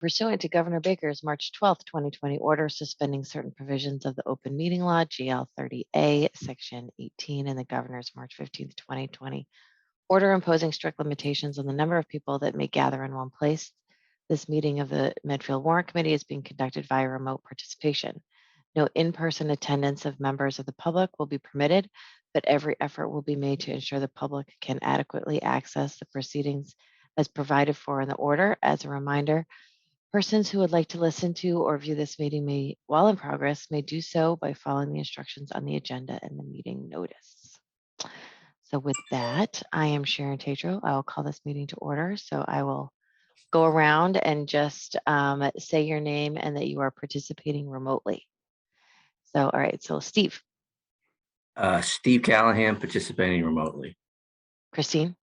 pursuant to Governor Baker's March 12th, 2020 order suspending certain provisions of the open meeting law, GL 30A, section 18, and the governor's March 15th, 2020 order imposing strict limitations on the number of people that may gather in one place. This meeting of the Medfield Warrant Committee is being conducted via remote participation. No in-person attendance of members of the public will be permitted, but every effort will be made to ensure the public can adequately access the proceedings as provided for in the order. As a reminder, persons who would like to listen to or view this meeting while in progress may do so by following the instructions on the agenda and the meeting notice. So with that, I am Sharon Tatro. I will call this meeting to order. So I will go around and just say your name and that you are participating remotely. So, all right. So Steve. Steve Callahan, participating remotely. Christine.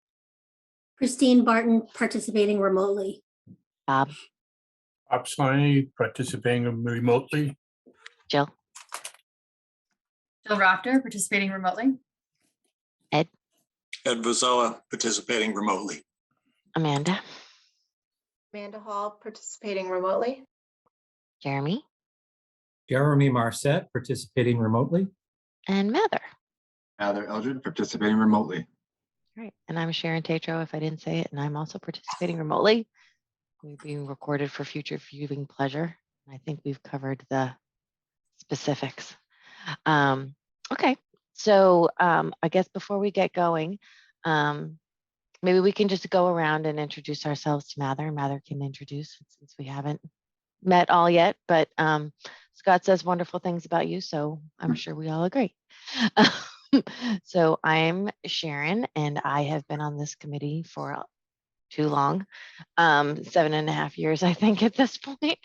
Christine Barton, participating remotely. Bob. Bob Slaney, participating remotely. Jill. Jill Rafter, participating remotely. Ed. Ed Vazella, participating remotely. Amanda. Amanda Hall, participating remotely. Jeremy. Jeremy Marset, participating remotely. And Mather. Mather Eldred, participating remotely. All right. And I'm Sharon Tatro, if I didn't say it, and I'm also participating remotely. We're being recorded for future viewing pleasure. I think we've covered the specifics. Okay. So I guess before we get going, maybe we can just go around and introduce ourselves to Mather. Mather can introduce since we haven't met all yet, but Scott says wonderful things about you, so I'm sure we all agree. So I'm Sharon, and I have been on this committee for too long, 7.5 years, I think, at this point.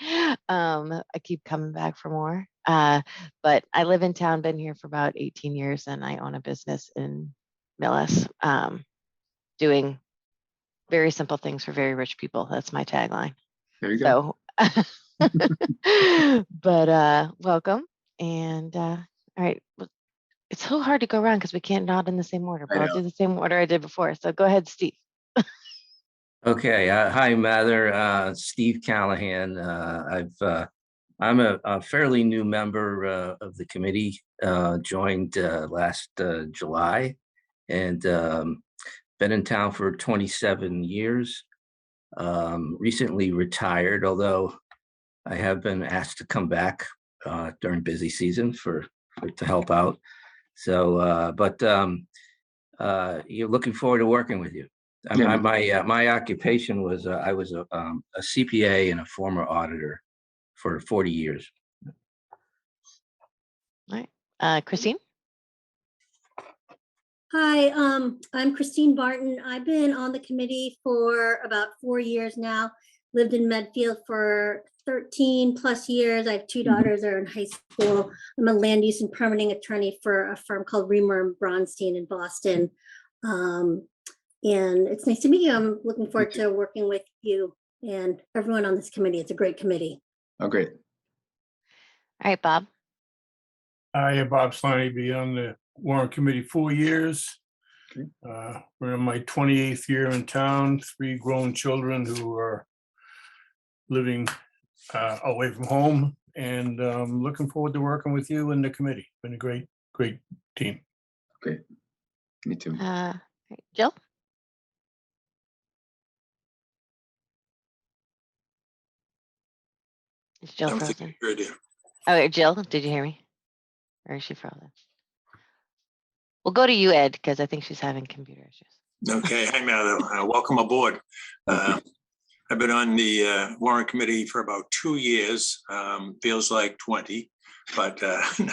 I keep coming back for more. But I live in town, been here for about 18 years, and I own a business in Millis, doing very simple things for very rich people. That's my tagline. There you go. So, but welcome. And all right, it's so hard to go around because we can't nod in the same order, but I'll do the same order I did before. So go ahead, Steve. Okay. Hi, Mather. Steve Callahan. I'm a fairly new member of the committee. Joined last July, and been in town for 27 years. Recently retired, although I have been asked to come back during busy season to help out. So, you're looking forward to working with you. My occupation was I was a CPA and a former auditor for 40 years. All right, Christine. Hi, I'm Christine Barton. I've been on the committee for about 4 years now. Lived in Medfield for 13 plus years. I have two daughters that are in high school. I'm a land use and permitting attorney for a firm called Reamer and Bronstein in Boston. And it's nice to meet you. I'm looking forward to working with you and everyone on this committee. It's a great committee. Oh, great. All right, Bob. I am Bob Slaney, been on the Warrant Committee 4 years. Okay. We're in my 28th year in town, 3 grown children who are living away from home, and looking forward to working with you and the committee. Been a great team. Great. Me too. Jill. Is Jill frozen? Oh, Jill, did you hear me? Or is she frozen? We'll go to you, Ed, because I think she's having computer issues. Okay, hi, Mather. Welcome aboard. I've been on the Warrant Committee for about 2 years. Feels like 20, but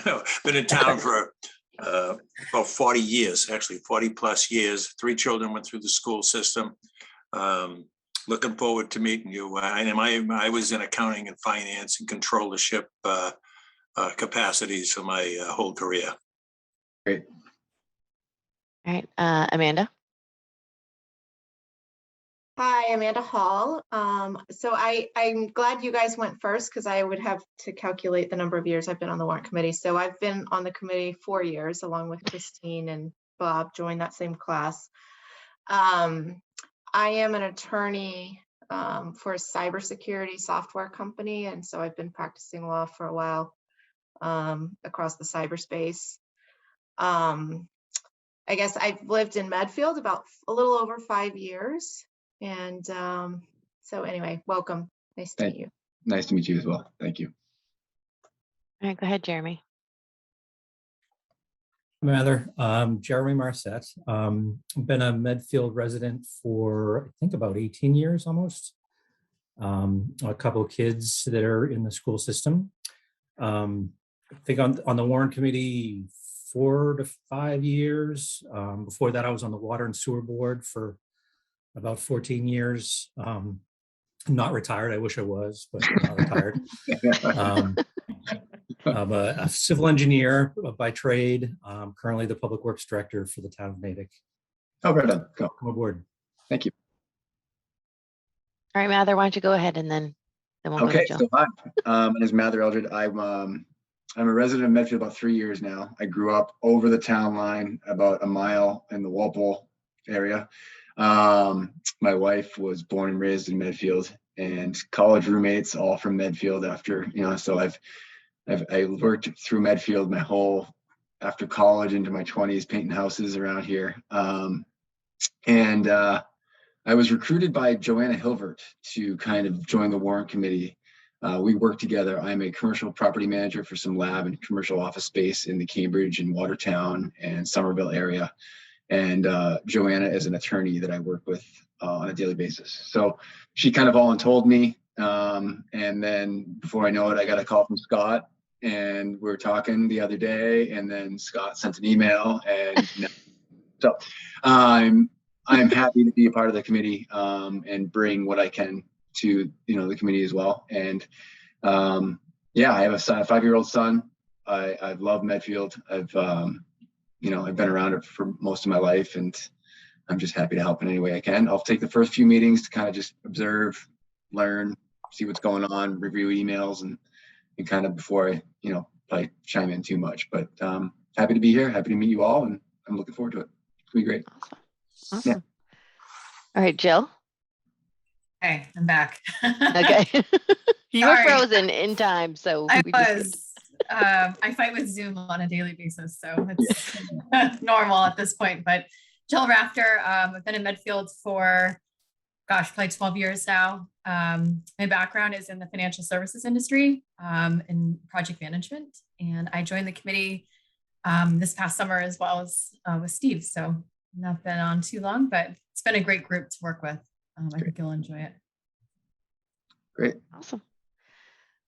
no, been in town for about 40 years, actually 40 plus years. 3 children went through the school system. Looking forward to meeting you. I was in accounting and finance and controllership capacities for my whole career. Great. All right, Amanda. Hi, Amanda Hall. So I'm glad you guys went first because I would have to calculate the number of years I've been on the Warrant Committee. So I've been on the committee 4 years along with Christine and Bob, joined that same class. I am an attorney for a cybersecurity software company. And so I've been practicing law for a while across the cyberspace. I guess I've lived in Medfield about a little over 5 years. And so anyway, welcome. Nice to meet you. Nice to meet you as well. Thank you. All right, go ahead, Jeremy. Mather, Jeremy Marset. Been a Medfield resident for, I think, about 18 years almost. A couple of kids that are in the school system. I think on the Warrant Committee 4 to 5 years. Before that, I was on the Water and Sewer Board for about 14 years. Not retired. I wish I was, but not retired. I'm a civil engineer by trade. Currently the public works director for the town of Natick. Oh, right on. Go. Come aboard. Thank you. All right, Mather, why don't you go ahead and then we'll go Okay, to Jill. so hi, my name is Mather Eldred. I'm a resident of Medfield about 3 years now. I grew up over the town line, about a mile in the Walpole area. My wife was born and raised in Medfield, and college roommates all from Medfield after, so I worked through Medfield my whole, after college into my 20s, painting houses around here. I was recruited by Joanna Hilvert to kind of join the Warrant Committee. We work together. I'm a commercial property manager for some lab and commercial office space in the Cambridge and Watertown and Somerville area. And Joanna is an attorney that I work with on a daily basis. So she kind of voluntold me. And then before I know it, I got a call from Scott, and we were talking the other day, and then Scott sent an email, and so I'm happy to be a part of the committee and bring what I can to the committee as well. And yeah, I have a son, a 5-year-old son. I love Medfield. I've been around it for most of my life, and I'm just happy to help in any way I can. I'll take the first few meetings to kind of just observe, learn, see what's going on, review emails, and kind of before I, probably chime in too much. But happy to be here, happy to meet you all, and I'm looking forward to it. It's gonna be great. Awesome. Yeah. All right, Jill. Hey, I'm back. Okay. You were Sorry. frozen in time, so I we just- was. I fight with Zoom on a daily basis, so it's normal at this point. But Jill Rafter, I've been in Medfield for, gosh, probably 12 years now. My background is in the financial services industry, in project management, and I joined the committee this past summer as well as with Steve. So not been on too long, but it's been a great group to work with. I think you'll enjoy it. Great. Awesome.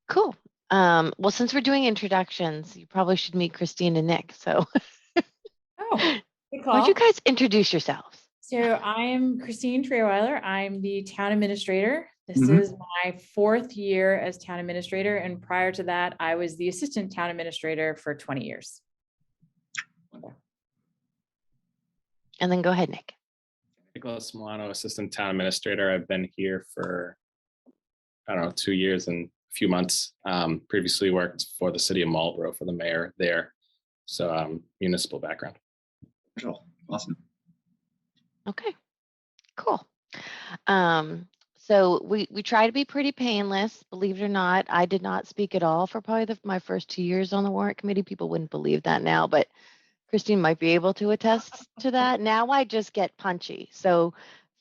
Cool. Well, since we're doing introductions, you probably should meet Christine and Nick. So Oh, good why call. don't you guys introduce yourselves? So I'm Christine Trewiler. I'm the town administrator. This Mhm. is my 4th year as town administrator. And prior to that, I was the assistant town administrator for 20 years. And then go ahead, Nick. Nicholas Milano, Assistant Town Administrator. I've been here for, 2 years and a few months. Previously worked for the city of Marlborough for the mayor there. So municipal background. Awesome. Okay, cool. So we try to be pretty painless, believe it or not. I did not speak at all for probably my first 2 years on the Warrant Committee. People wouldn't believe that now, but Christine might be able to attest to that. Now I just get punchy. So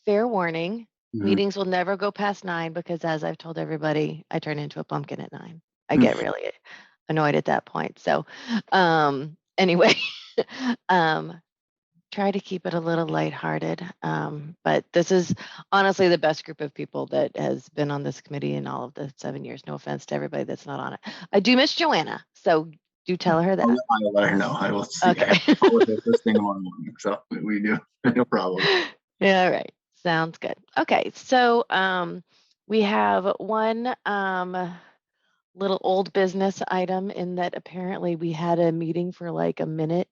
fair warning, meetings will never go past 9 because, as I've told everybody, I turn into a pumpkin at 9. I get really annoyed at that point. So anyway, try to keep it a little lighthearted. But this is honestly the best group of people that has been on this committee in all of the 7 years. No offense to everybody that's not on it. I do miss Joanna, so do tell her that. I will let her know. I will see. Okay. First thing tomorrow morning. So we do. No problem. Yeah, all right. Sounds good. Okay, so we have one little old business item in that apparently we had a meeting for like a minute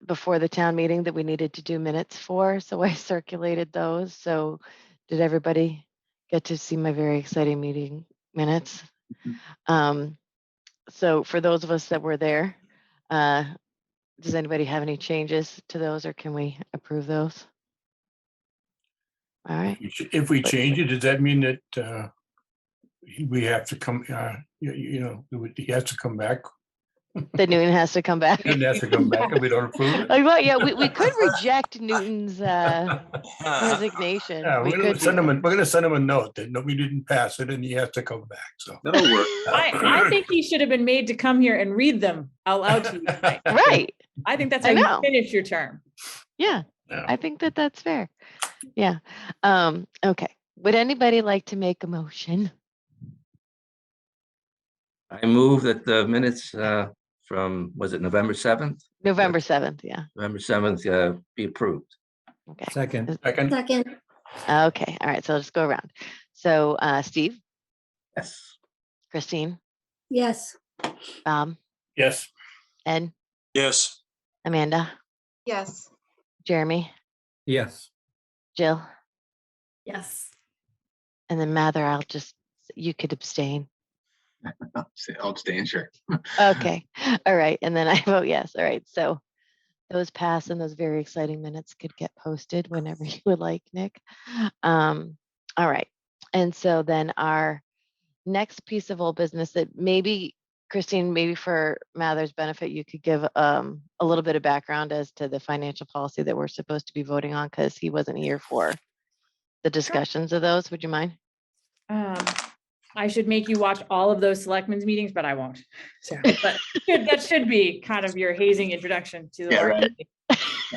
before the town meeting that we needed to do minutes for. So I circulated those. So did everybody get to see my very exciting meeting minutes? So for those of us that were there, does anybody have any changes to those, or can we approve those? All right. If we change it, does that mean that we have to come, he has to come back? That Newton has to come back. He has to come back if we don't approve it? Like, well, yeah, we could reject Newton's resignation. Yeah, We we're gonna could do send him, that. we're gonna send him a note that we didn't pass it and he has to come back, so. That'll work. I think he should have been made to come here and read them out loud to you tonight. Right. I think that's I how you know. finish your term. Yeah, Yeah. I think that that's fair. Yeah. Okay. Would anybody like to make a motion? I move that the minutes from, was it November 7th? November 7th. Yeah. November 7th be approved. Okay. Second, Second, Second, Okay. All right. So let's go around. So Steve, Yes. Christine, yes. Bob, yes, Ed, Yes, Amanda, Yes. Jeremy, yes. Jill, Yes. and then Mather. You could abstain. I'll abstain, sure. Okay. All right. And then I vote yes. All right. So those pass and those very exciting minutes could get posted whenever you would like, Nick. All right. And so then our next piece of old business that maybe, Christine, maybe for Mather's benefit, you could give a little bit of background as to the financial policy that we're supposed to be voting on because he wasn't here for the discussions of those. Would you mind? I should make you watch all of those selectmen's meetings, but I won't. So, but that should be kind of your hazing introduction to the Yeah, warrant right.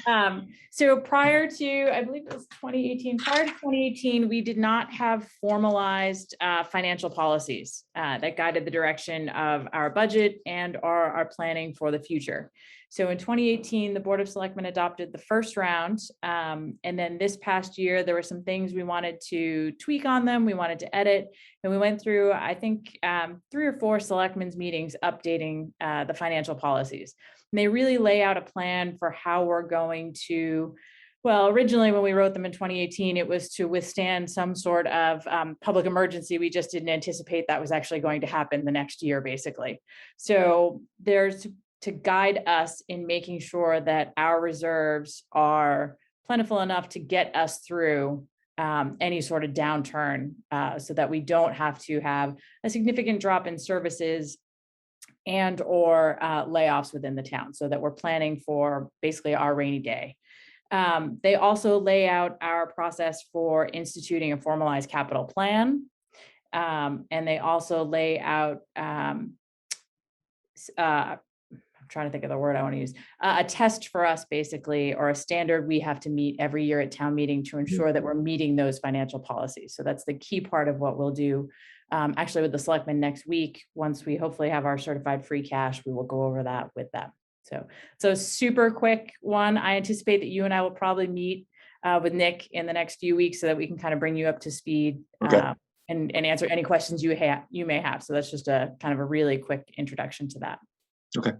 committee. So prior to, I believe it was 2018, prior to 2018, we did not have formalized financial policies that guided the direction of our budget and our planning for the future. So in 2018, the Board of Selectmen adopted the first round. And then this past year, there were some things we wanted to tweak on them. We wanted to edit. And we went through, I think, 3 or 4 selectmen's meetings updating the financial policies. And they really lay out a plan for how we're going to, well, originally when we wrote them in 2018, it was to withstand some sort of public emergency. We just didn't anticipate that was actually going to happen the next year, basically. So there's to guide us in making sure that our reserves are plentiful enough to get us through any sort of downturn so that we don't have to have a significant drop in services and or layoffs within the town, so that we're planning for basically our rainy day. They also lay out our process for instituting a formalized capital plan. And they also lay out I'm trying to think of the word I want to use, a test for us basically, or a standard we have to meet every year at town meeting to ensure that we're meeting those financial policies. So that's the key part of what we'll do actually with the selectmen next week. Once we hopefully have our certified free cash, we will go over that with them. So super quick one. I anticipate that you and I will probably meet with Nick in the next few weeks so that we can kind of bring you up to speed Okay. and answer any questions you may have. So that's just a kind of a really quick introduction to that. Okay.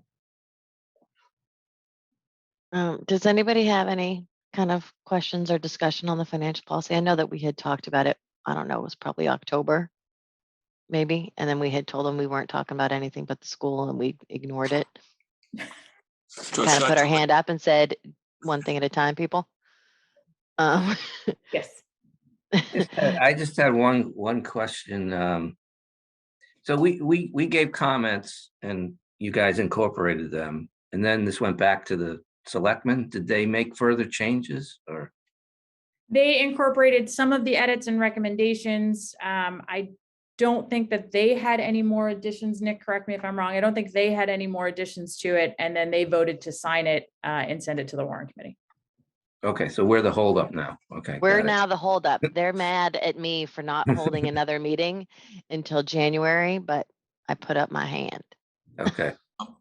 Does anybody have any kind of questions or discussion on the financial policy? I know that we had talked about it. I don't know, it was probably October, maybe. And then we had told them we weren't talking about anything but the school and we ignored it. so it's Kind of not put our too hand up and said, one thing at a time, people. Yes. I just had one question. So we gave comments and you guys incorporated them, and then this went back to the selectmen. Did they make further changes or? They incorporated some of the edits and recommendations. I don't think that they had any more additions. Nick, correct me if I'm wrong. I don't think they had any more additions to it. And then they voted to sign it and send it to the warrant committee. Okay, so we're the holdup now. Okay. We're got it. now the holdup. They're mad at me for not holding another meeting until January, but I put up my hand. Okay.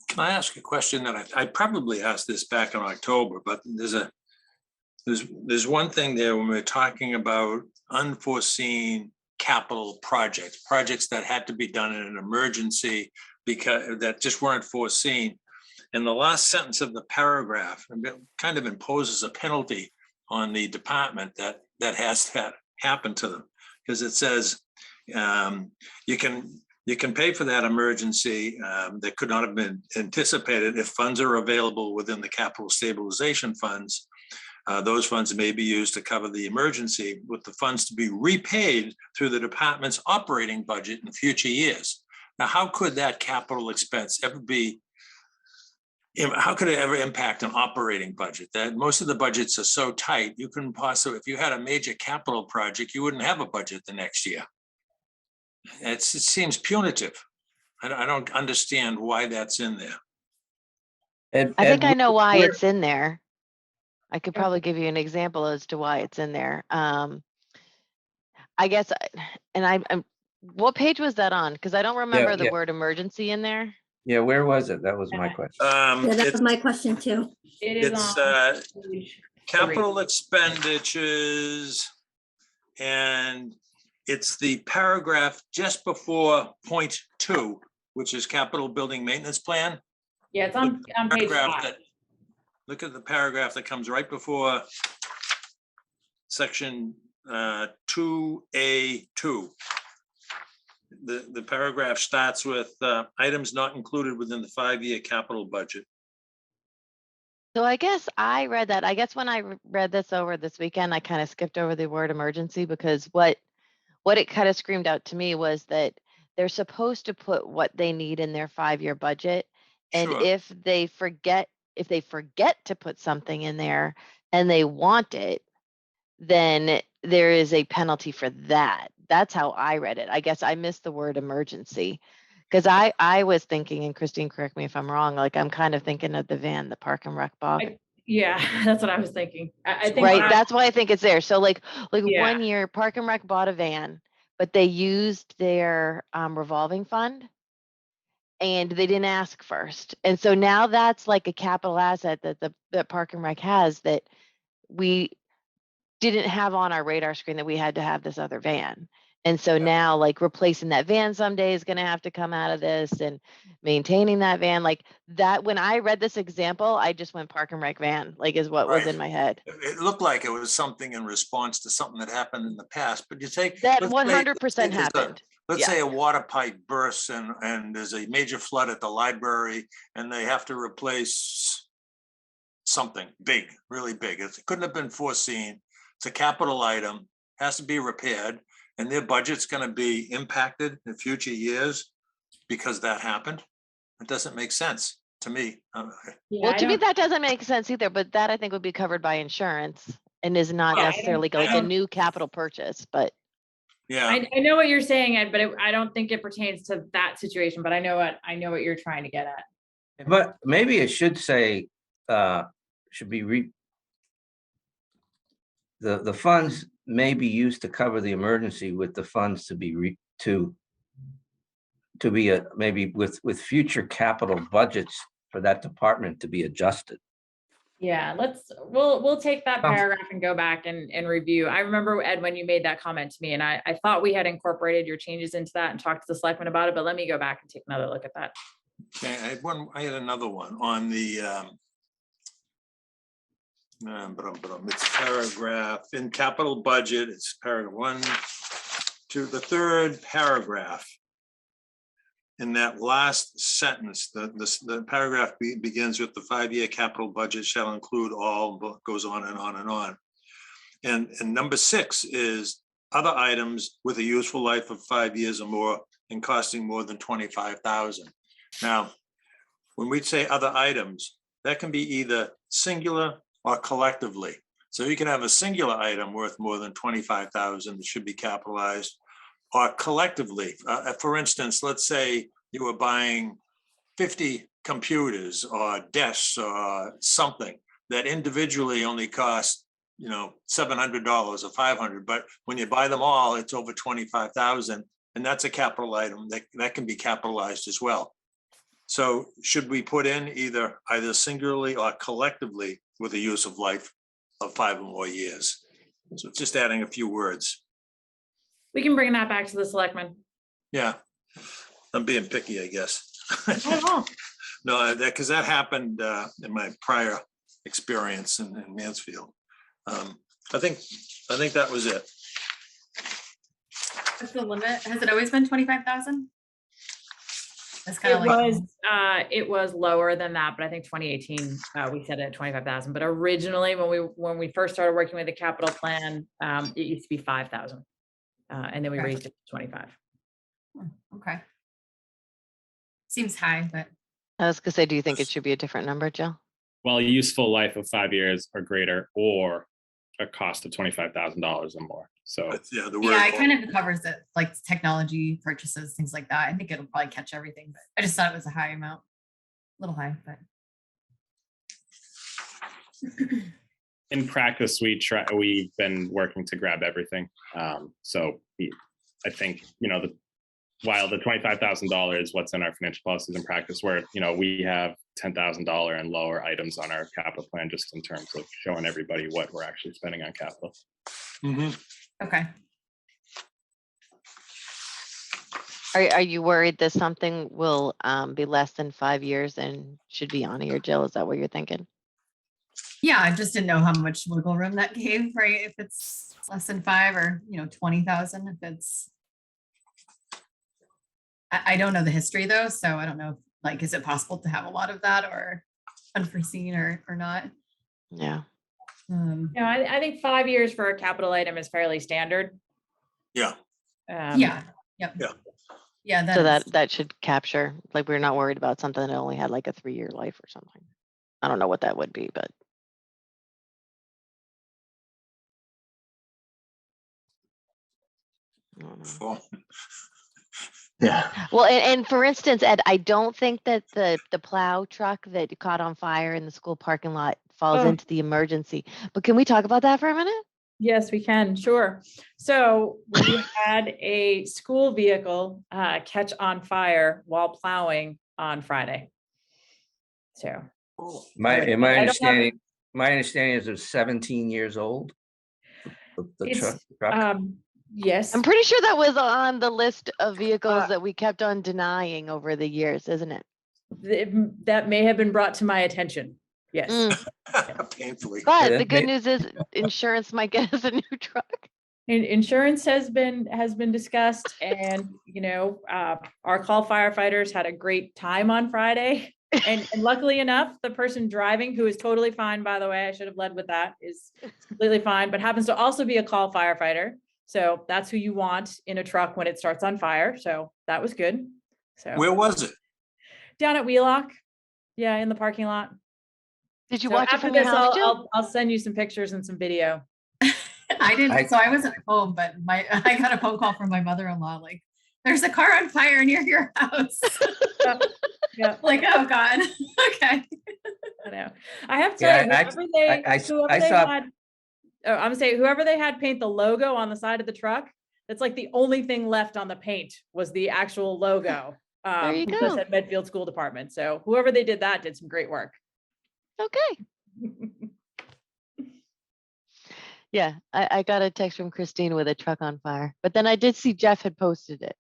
Can I ask a question that I probably asked this back in October, but there's one thing there when we're talking about unforeseen capital projects that had to be done in an emergency because that just weren't foreseen. And the last sentence of the paragraph kind of imposes a penalty on the department that has that happen to them, because it says you can pay for that emergency that could not have been anticipated if funds are available within the capital stabilization funds Those funds may be used to cover the emergency, with the funds to be repaid through the department's operating budget in future years. Now, how could that capital expense ever be, how could it ever impact an operating budget? That most of the budgets are so tight, you couldn't possibly, if you had a major capital project, you wouldn't have a budget the next year. It seems punitive. I don't understand why that's in there. I think I know why it's in there. I could probably give you an example as to why it's in there. I guess, and I'm, what page was that on? Because I don't remember the word emergency in there. Yeah, where was it? That was my question. Yeah, that was my question too. It's capital expenditures, and it's the paragraph just before point 2, which is capital building maintenance plan. Yeah, it's on page 5. Look at the paragraph that comes right before section 2A2. The paragraph starts with items not included within the 5-year capital budget. So I guess I read that. I guess when I read this over this weekend, I kind of skipped over the word emergency, because what it kind of screamed out to me was that they're supposed to put what they need in their 5-year budget. And Sure. if they forget to put something in there and they want it, then there is a penalty for that. That's how I read it. I guess I missed the word emergency, because I was thinking, and Christine, correct me if I'm wrong, like I'm kind of thinking of the van, the Park and Rec Bob. Yeah, that's what I was thinking. I think Right. That's why I think it's there. So like Yeah. 1 year Park and Rec bought a van, but they used their revolving fund and they didn't ask first. And so now that's like a capital asset that Park and Rec has that we didn't have on our radar screen, that we had to have this other van. And so now like replacing that van someday is going to have to come out of this, and maintaining that van like that. When I read this example, I just went Park and Rec van, like is what was in my head. It looked like it was something in response to something that happened in the past, but you take That let's say 100% happened. Let's say a water pipe bursts and there's a major flood at the library and they have to replace something big, really big. It couldn't have been foreseen. It's a capital item, has to be repaired, and their budget's going to be impacted in future years because that happened. It doesn't make sense to me. Well, to me, that doesn't make sense either, but that I think would be covered by insurance and is not necessarily like a new capital purchase, but. Yeah, I know what you're saying, Ed, but I don't think it pertains to that situation, but I know what you're trying to get at. But maybe it should say, should be the funds may be used to cover the emergency, with the funds to be maybe with future capital budgets for that department to be adjusted. Yeah, we'll take that paragraph and go back and review. I remember, Ed, when you made that comment to me, and I thought we had incorporated your changes into that and talked to the selectmen about it, but let me go back and take another look at that. okay, I had another one on the it's paragraph in capital budget. It's paragraph 1 to the 3rd paragraph. In that last sentence, the paragraph begins with the 5-year capital budget shall include all, goes on and on and on. And number 6 is other items with a useful life of 5 years or more and costing more than $25,000. Now, when we say other items, that can be either singular or collectively. So you can have a singular item worth more than $25,000 that should be capitalized, or collectively. For instance, let's say you were buying 50 computers or desks or something that individually only cost, $700 or $500, but when you buy them all, it's over $25,000, and that's a capital item that can be capitalized as well. So should we put in either singularly or collectively with a use of life of 5 or more years? So just adding a few words. We can bring that back to the selectmen. Yeah, I'm being picky, I guess. Oh. No, because that happened in my prior experience in Mansfield. I think that was it. What's the limit? Has it always been 25,000? That's kind It of like. was, it was lower than that, but I think 2018, we set it at 25,000. But originally, when we first started working with the capital plan, it used to be 5,000. And then we Okay. raised it to 25. Okay. Seems high, but I was gonna say, do you think it should be a different number, Jill? Well, a useful life of 5 years or greater, or a cost of $25,000 or more. So But yeah, the yeah, word, it kind of covers it, like technology purchases, things like that. I think it'll probably catch everything, but I just thought it was a high amount, a little high, but. in practice, we've been working to grab everything. I think, while the $25,000 is what's in our financial policies in practice, where, we have $10,000 and lower items on our capital plan, just in terms of showing everybody what we're actually spending on capital. Mhm. Okay. Are you worried that something will be less than 5 years and should be on here, Jill? Is that what you're thinking? Yeah, I just didn't know how much wiggle room that gave, right? If it's less than 5 or, 20,000, if it's. I don't know the history though, so I don't know, like, is it possible to have a lot of that or unforeseen or not? Yeah. I think 5 years for a capital item is fairly standard. Yeah. Yeah, yep. Yeah. Yeah, So is- that should capture, like, we're not worried about something that only had like a 3-year life or something. I don't know what that would be, but. I don't know. Full. Yeah. Well, and for instance, Ed, I don't think that the plow truck that caught on fire in the school parking lot falls Oh. into the emergency. But can we talk about that for a minute? Yes, we can, sure. So we had a school vehicle catch on fire while plowing on Friday. So. My I don't have- understanding is it's 17 years old. The It's, truck. yes. I'm pretty sure that was on the list of vehicles that we kept on denying over the years, isn't it? That may have been brought to my attention. Yes. Painfully. But Yeah, the good may- news is insurance might get us a new truck. Insurance has been discussed, and our call firefighters had a great time on Friday. And luckily enough, the person driving, who is totally fine, by the way, I should have led with that, is completely fine, but happens to also be a call firefighter. So that's who you want in a truck when it starts on fire. So that was good. So Where was it? down at Wheelock. Yeah, in the parking lot. Did you So watch it after from your this, house, Jill? I'll send you some pictures and some video. I didn't, so I wasn't home, but I got a phone call from my mother-in-law, like, there's a car on fire near your house. Yeah. Like, oh God, okay. I know. I have to Yeah, tell you, I saw- whoever they had paint the logo on the side of the truck, that's like the only thing left on the paint was the actual logo. There you Who go. said Medfield School Department. So whoever they did that did some great work. Okay. Yeah, I got a text from Christine with a truck on fire, but then I did see Jeff had posted it.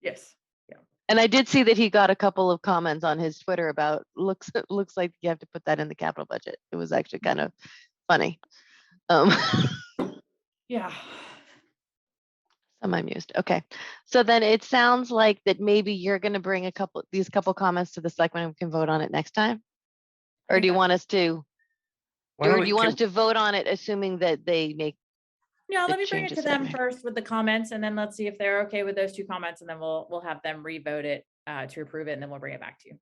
Yes. Yeah. And I did see that he got a couple of comments on his Twitter about looks like you have to put that in the capital budget. It was actually kind of funny. Yeah. I'm amused. Okay. So then it sounds like that maybe you're going to bring these couple comments to the selectmen and we can vote on it next time? Or do you want us to, Why don't or do we- you want us can- to vote on it assuming that they make, Yeah, the let me bring it to changes that them I made. first with the comments, and then let's see if they're okay with those 2 comments, and then we'll have them re-vote it to approve it, and then we'll bring it back to you.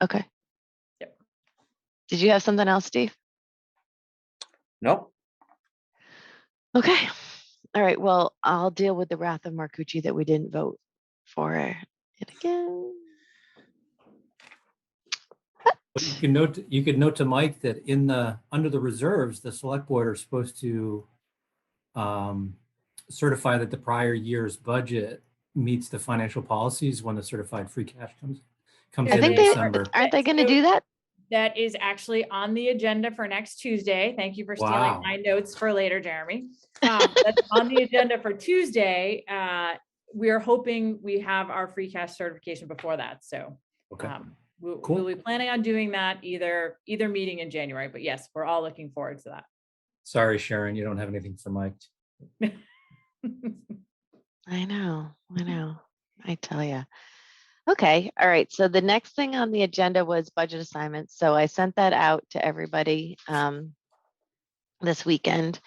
okay. Yep. Did you have something else, Steve? Nope. Okay. All right. Well, I'll deal with the wrath of Marcucci that we didn't vote for it again. You could note to Mike that under the reserves, the select board are supposed to certify that the prior year's budget meets the financial policies when the certified free cash comes I in think in they December. aren't they going to do that? That is actually on the agenda for next Tuesday. Thank you for stealing Wow. my notes for later, Jeremy. That's on the agenda for Tuesday. We're hoping we have our free cash certification before that. So Okay. we'll Cool. be planning on doing that either meeting in January. But yes, we're all looking forward to that. Sorry, Sharon, you don't have anything for Mike. I know. I tell you. Okay, all right. So the next thing on the agenda was budget assignments. So I sent that out to everybody this weekend.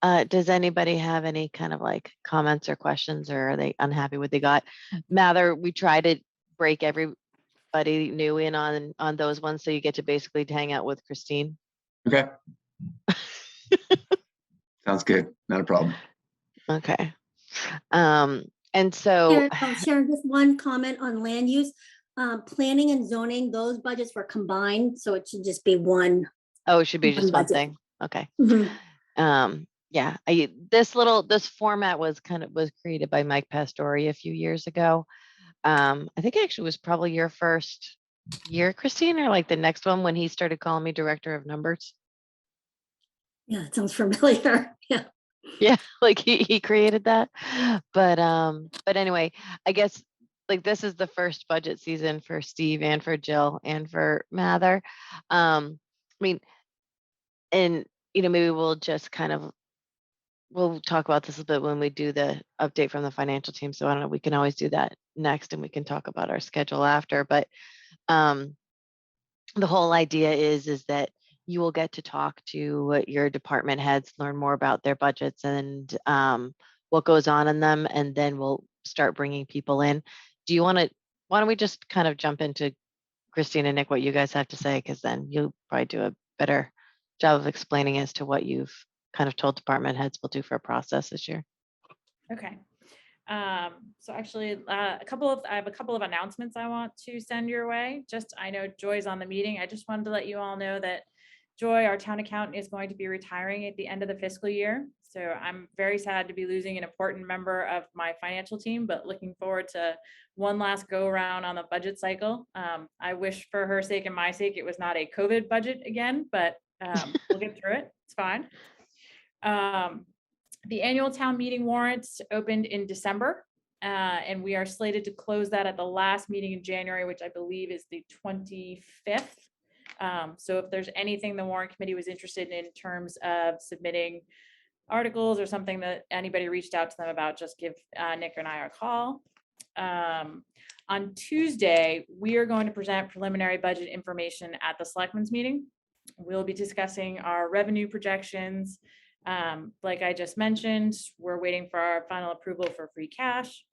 Does anybody have any kind of like comments or questions, or are they unhappy with what they got? Mather, we try to break everybody new in on those ones, so you get to basically hang out with Christine. Okay. Sounds good. Not a problem. Okay. And so Sharon, just one comment on land use. Planning and zoning, those budgets were combined, so it should just be one. oh, it should be just one budget. thing. Okay. Mhm. Yeah, this format was created by Mike Pastori a few years ago. I think it actually was probably your first year, Christine, or like the next one when he started calling me director of numbers. Yeah, it sounds familiar. Yeah. Yeah, like he created that. But anyway, I guess like this is the first budget season for Steve and for Jill and for Mather. I mean, and maybe we'll just we'll talk about this a bit when we do the update from the financial team. So I don't know, we can always do that next and we can talk about our schedule after. But the whole idea is that you will get to talk to your department heads, learn more about their budgets and what goes on in them, and then we'll start bringing people in. Why don't we just kind of jump into Christine and Nick, what you guys have to say, because then you'll probably do a better job of explaining as to what you've kind of told department heads we'll do for a process this year. Okay. So actually, I have a couple of announcements I want to send your way. I know Joy's on the meeting. I just wanted to let you all know that Joy, our town accountant, is going to be retiring at the end of the fiscal year. So I'm very sad to be losing an important member of my financial team, but looking forward to one last go around on the budget cycle. I wish for her sake and my sake, it was not a COVID budget again, but we'll get through it. It's fine. The annual town meeting warrants opened in December, and we are slated to close that at the last meeting in January, which I believe is the 25th. So if there's anything the warrant committee was interested in terms of submitting articles or something that anybody reached out to them about, just give Nick and I a call. On Tuesday, we are going to present preliminary budget information at the selectmen's meeting. We'll be discussing our revenue projections. Like I just mentioned, we're waiting for our final approval for free cash.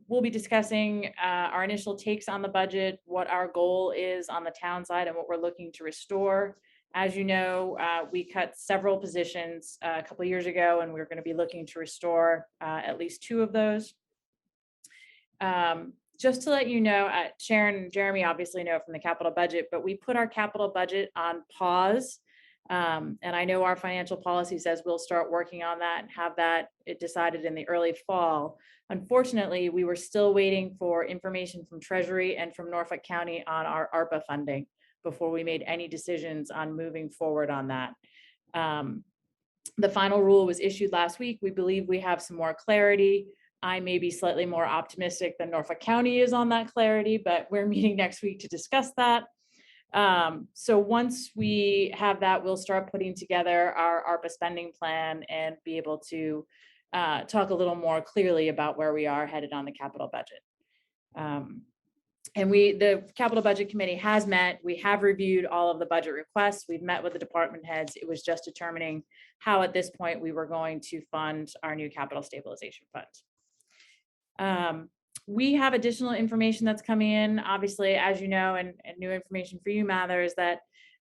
We'll be discussing our initial takes on the budget, what our goal is on the town side, and what we're looking to restore. As you know, we cut several positions a couple of years ago, and we're going to be looking to restore at least 2 of those. Just to let you know, Sharon and Jeremy obviously know from the capital budget, but we put our capital budget on pause. And I know our financial policy says we'll start working on that and have that decided in the early fall. Unfortunately, we were still waiting for information from Treasury and from Norfolk County on our ARPA funding before we made any decisions on moving forward on that. The final rule was issued last week. We believe we have some more clarity. I may be slightly more optimistic than Norfolk County is on that clarity, but we're meeting next week to discuss that. So once we have that, we'll start putting together our ARPA spending plan and be able to talk a little more clearly about where we are headed on the capital budget. And the capital budget committee has met. We have reviewed all of the budget requests. We've met with the department heads. It was just determining how at this point we were going to fund our new capital stabilization fund. We have additional information that's coming in, obviously, as you know, and new information for you, Mather, is that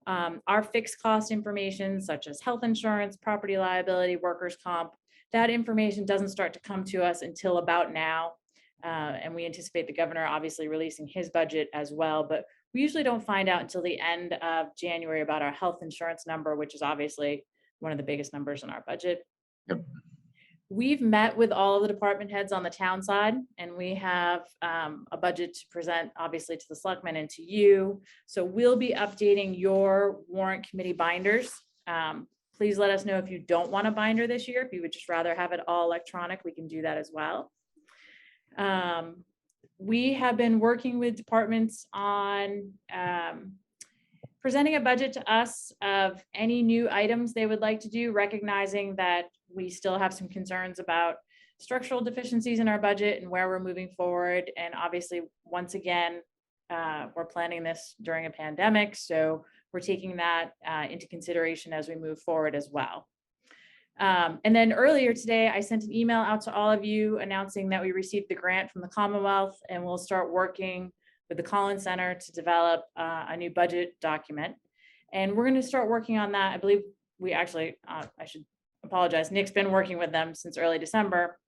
our fixed cost information, such as health insurance, property liability, workers' comp, that information doesn't start to come to us until about now. And we anticipate the governor obviously releasing his budget as well, but we usually don't find out until the end of January about our health insurance number, which is obviously one of the biggest numbers in our budget. Yep. We've met with all of the department heads on the town side, and we have a budget to present, obviously, to the selectmen and to you. So we'll be updating your warrant committee binders. Please let us know if you don't want a binder this year. If you would just rather have it all electronic, we can do that as well. We have been working with departments on presenting a budget to us of any new items they would like to do, recognizing that we still have some concerns about structural deficiencies in our budget and where we're moving forward. And obviously, once again, we're planning this during a pandemic, so we're taking that into consideration as we move forward as well. And then earlier today, I sent an email out to all of you announcing that we received the grant from the Commonwealth, and we'll start working with the Collins Center to develop a new budget document. And we're going to start working on that. I believe we actually, I should apologize, Nick's been working with them since early December.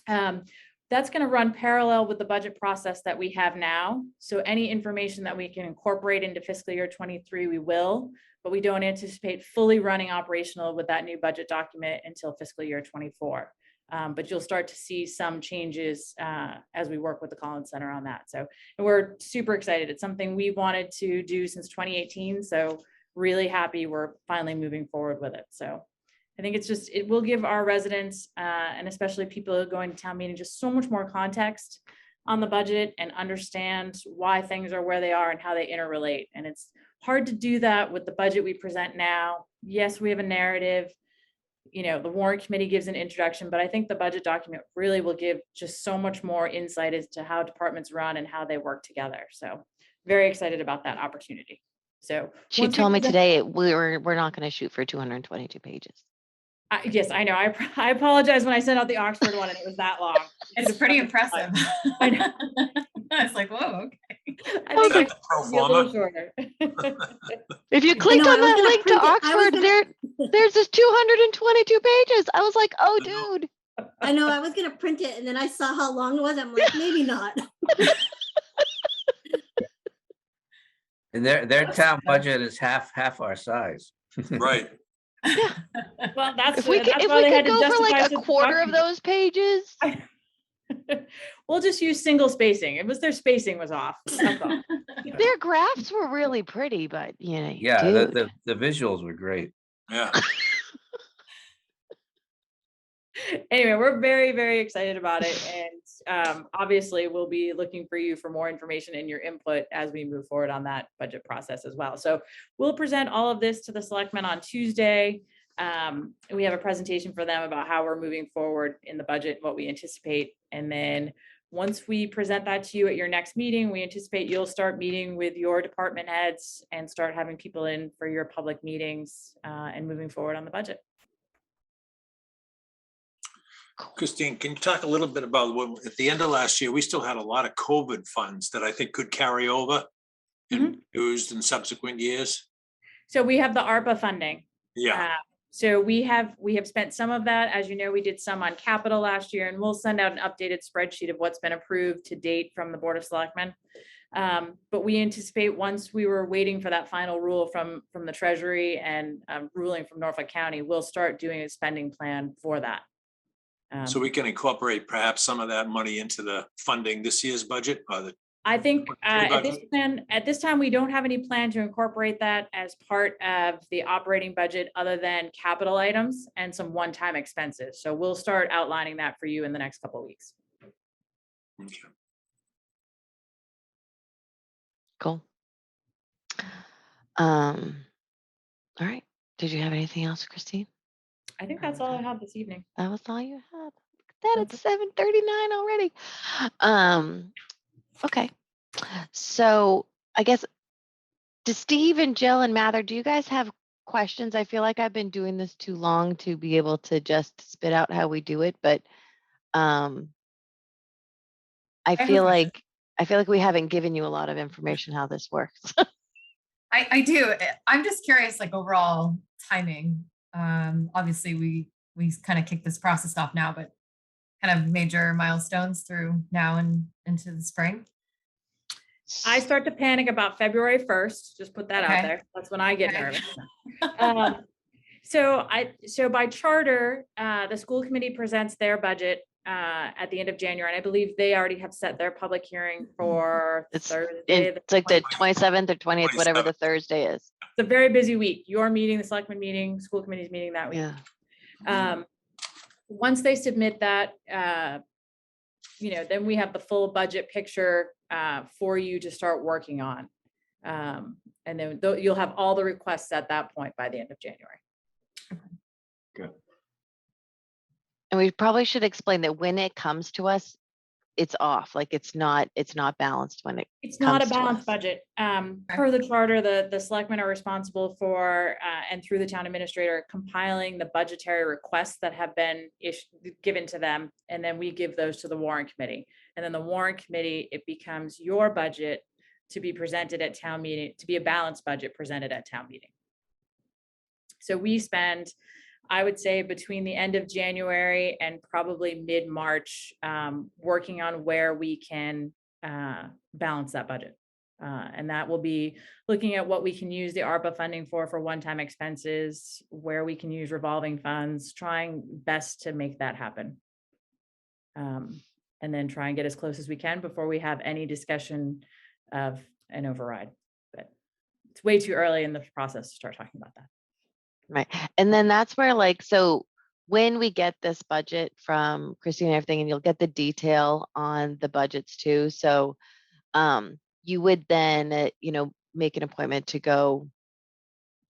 That's going to run parallel with the budget process that we have now. So any information that we can incorporate into fiscal year 23, we will, but we don't anticipate fully running operational with that new budget document until fiscal year 24. But you'll start to see some changes as we work with the Collins Center on that. So, and we're super excited. It's something we wanted to do since 2018. So really happy we're finally moving forward with it. So I think it's just, it will give our residents and especially people going to town meeting just so much more context on the budget and understand why things are where they are and how they interrelate. And it's hard to do that with the budget we present now. Yes, we have a narrative. You know, the Warrant Committee gives an introduction, but I think the budget document really will give just so much more insight as to how departments run and how they work together. So very excited about that opportunity. So She told me today we're not going to shoot for 222 pages. Yes, I know. I apologize when I sent out the Oxford one and it was that long. It's pretty impressive. I know. I was like, whoa, okay. I think That's it's pro be a little forma. shorter. If you clicked know, on I was that gonna link to print it. I was Oxford, gonna- there's this 222 pages. I was like, oh, dude. I know, I was gonna print it and then I saw how long it was. I'm like, maybe not. And their town budget is half our size. Right. Well, that's If we could, that's if why we they had could to go for justify like a such quarter of document. those pages. We'll just use single spacing. It was their spacing was off. That's all. Their graphs were really pretty, but you know, Yeah, dude. the visuals were great. Yeah. Anyway, we're very, very excited about it. And obviously we'll be looking for you for more information and your input as we move forward on that budget process as well. So we'll present all of this to the selectmen on Tuesday. We have a presentation for them about how we're moving forward in the budget, what we anticipate. And then once we present that to you at your next meeting, we anticipate you'll start meeting with your department heads and start having people in for your public meetings and moving forward on the budget. Christine, can you talk a little bit about what, at the end of last year, we still had a lot of COVID funds that I think could carry over and used in subsequent years? So we have the ARPA funding. Yeah. So we have spent some of that. As you know, we did some on capital last year, and we'll send out an updated spreadsheet of what's been approved to date from the Board of Selectmen. But we anticipate once we were waiting for that final rule from the Treasury and ruling from Norfolk County, we'll start doing a spending plan for that. So we can incorporate perhaps some of that money into the funding this year's budget or the. I think budget? at this time, we don't have any plan to incorporate that as part of the operating budget other than capital items and some one-time expenses. So we'll start outlining that for you in the next couple of weeks. Okay. Cool. All right. Did you have anything else, Christine? I think that's all I have this evening. That was all you had. Look at that, it's 7:39 already. Okay. So I guess, do Steve and Jill and Mather, do you guys have questions? I feel like I've been doing this too long to be able to just spit out how we do it, but I have a feel question. like we haven't given you a lot of information how this works. I do. I'm just curious, like overall timing. Obviously we kind of kicked this process off now, but kind of major milestones through now and into the spring. I start to panic about February 1st. Just put that out Okay. there. That's when I get Okay. nervous. So by charter, the school committee presents their budget at the end of January. And I believe they already have set their public hearing for It's Thursday. It's like the 20th. 27th or 20th, whatever 27th. the Thursday is. It's a very busy week. Your meeting, the selectmen meeting, school committee's meeting that week. Yeah. Once they submit that, then we have the full budget picture for you to start working on. And then you'll have all the requests at that point by the end of January. Good. And we probably should explain that when it comes to us, it's off, like it's not balanced when it It's not a comes to balanced us. budget. Per the charter, the selectmen are responsible for, and through the town administrator, compiling the budgetary requests that have been given to them. And then we give those to the warrant committee. And then the warrant committee, it becomes your budget to be presented at town meeting, to be a balanced budget presented at town meeting. So we spend, I would say, between the end of January and probably mid-March, working on where we can balance that budget. And that will be looking at what we can use the ARPA funding for one-time expenses, where we can use revolving funds, trying best to make that happen. And then try and get as close as we can before we have any discussion of an override. But it's way too early in the process to start talking about that. Right. And then that's where, like, so when we get this budget from Christine and everything, and you'll get the detail on the budgets too. So you would then, make an appointment to go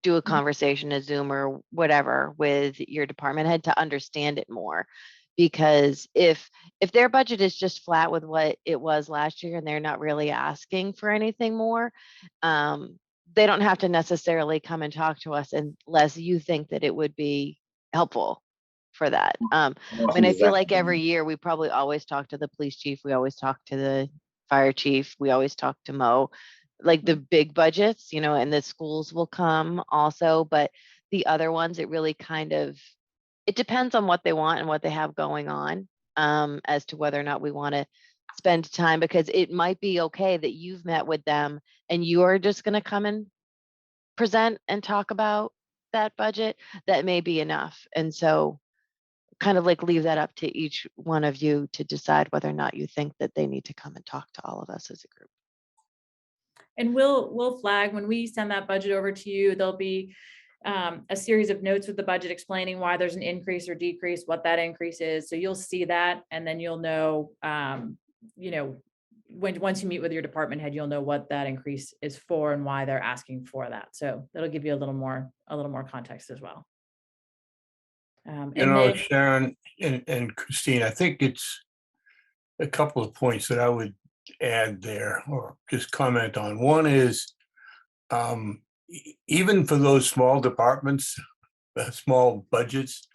do a conversation, a Zoom or whatever with your department head to understand it more. Because if their budget is just flat with what it was last year and they're not really asking for anything more, they don't have to necessarily come and talk to us unless you think that it would be helpful for that. I feel like every year we probably always talk to the police chief, we always talk to the fire chief, we always talk to Mo, like the big budgets, and the schools will come also, but the other ones, it really it depends on what they want and what they have going on, as to whether or not we want to spend time, because it might be okay that you've met with them and you're just going to come and present and talk about that budget. That may be enough. And so kind of like leave that up to each one of you to decide whether or not you think that they need to come and talk to all of us as a group. And we'll flag when we send that budget over to you, there'll be a series of notes with the budget explaining why there's an increase or decrease, what that increase is. So you'll see that, and then you'll know, once you meet with your department head, you'll know what that increase is for and why they're asking for that. So that'll give you a little more context as well. Sharon and Christine, I think it's a couple of points that I would add there or just comment on. One is, even for those small departments, small budgets,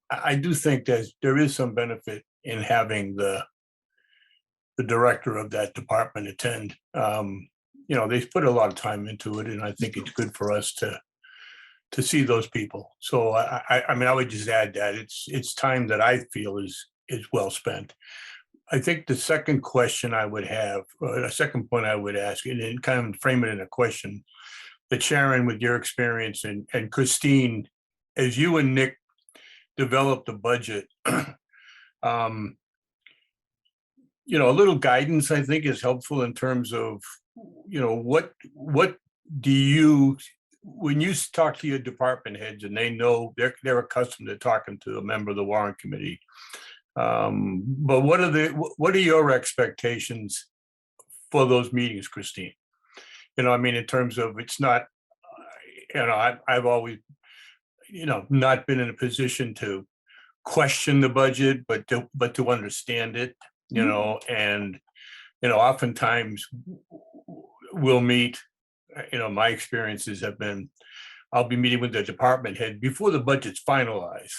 I do think that there is some benefit in having the director of that department attend. They've put a lot of time into it, and I think it's good for us to see those people. So I would just add that it's time that I feel is well spent. I think the second question I would have, or a second point I would ask, and kind of frame it in a question, that Sharon, with your experience, and Christine, as you and Nick develop the budget, a little guidance I think is helpful in terms of, what do you, when you talk to your department heads and they know they're accustomed to talking to a member of the warrant committee, but what are your expectations for those meetings, Christine? In terms of, it's not, I've always, not been in a position to question the budget, but to understand it, and, oftentimes we'll meet, my experiences have been, I'll be meeting with the department head before the budget's finalized.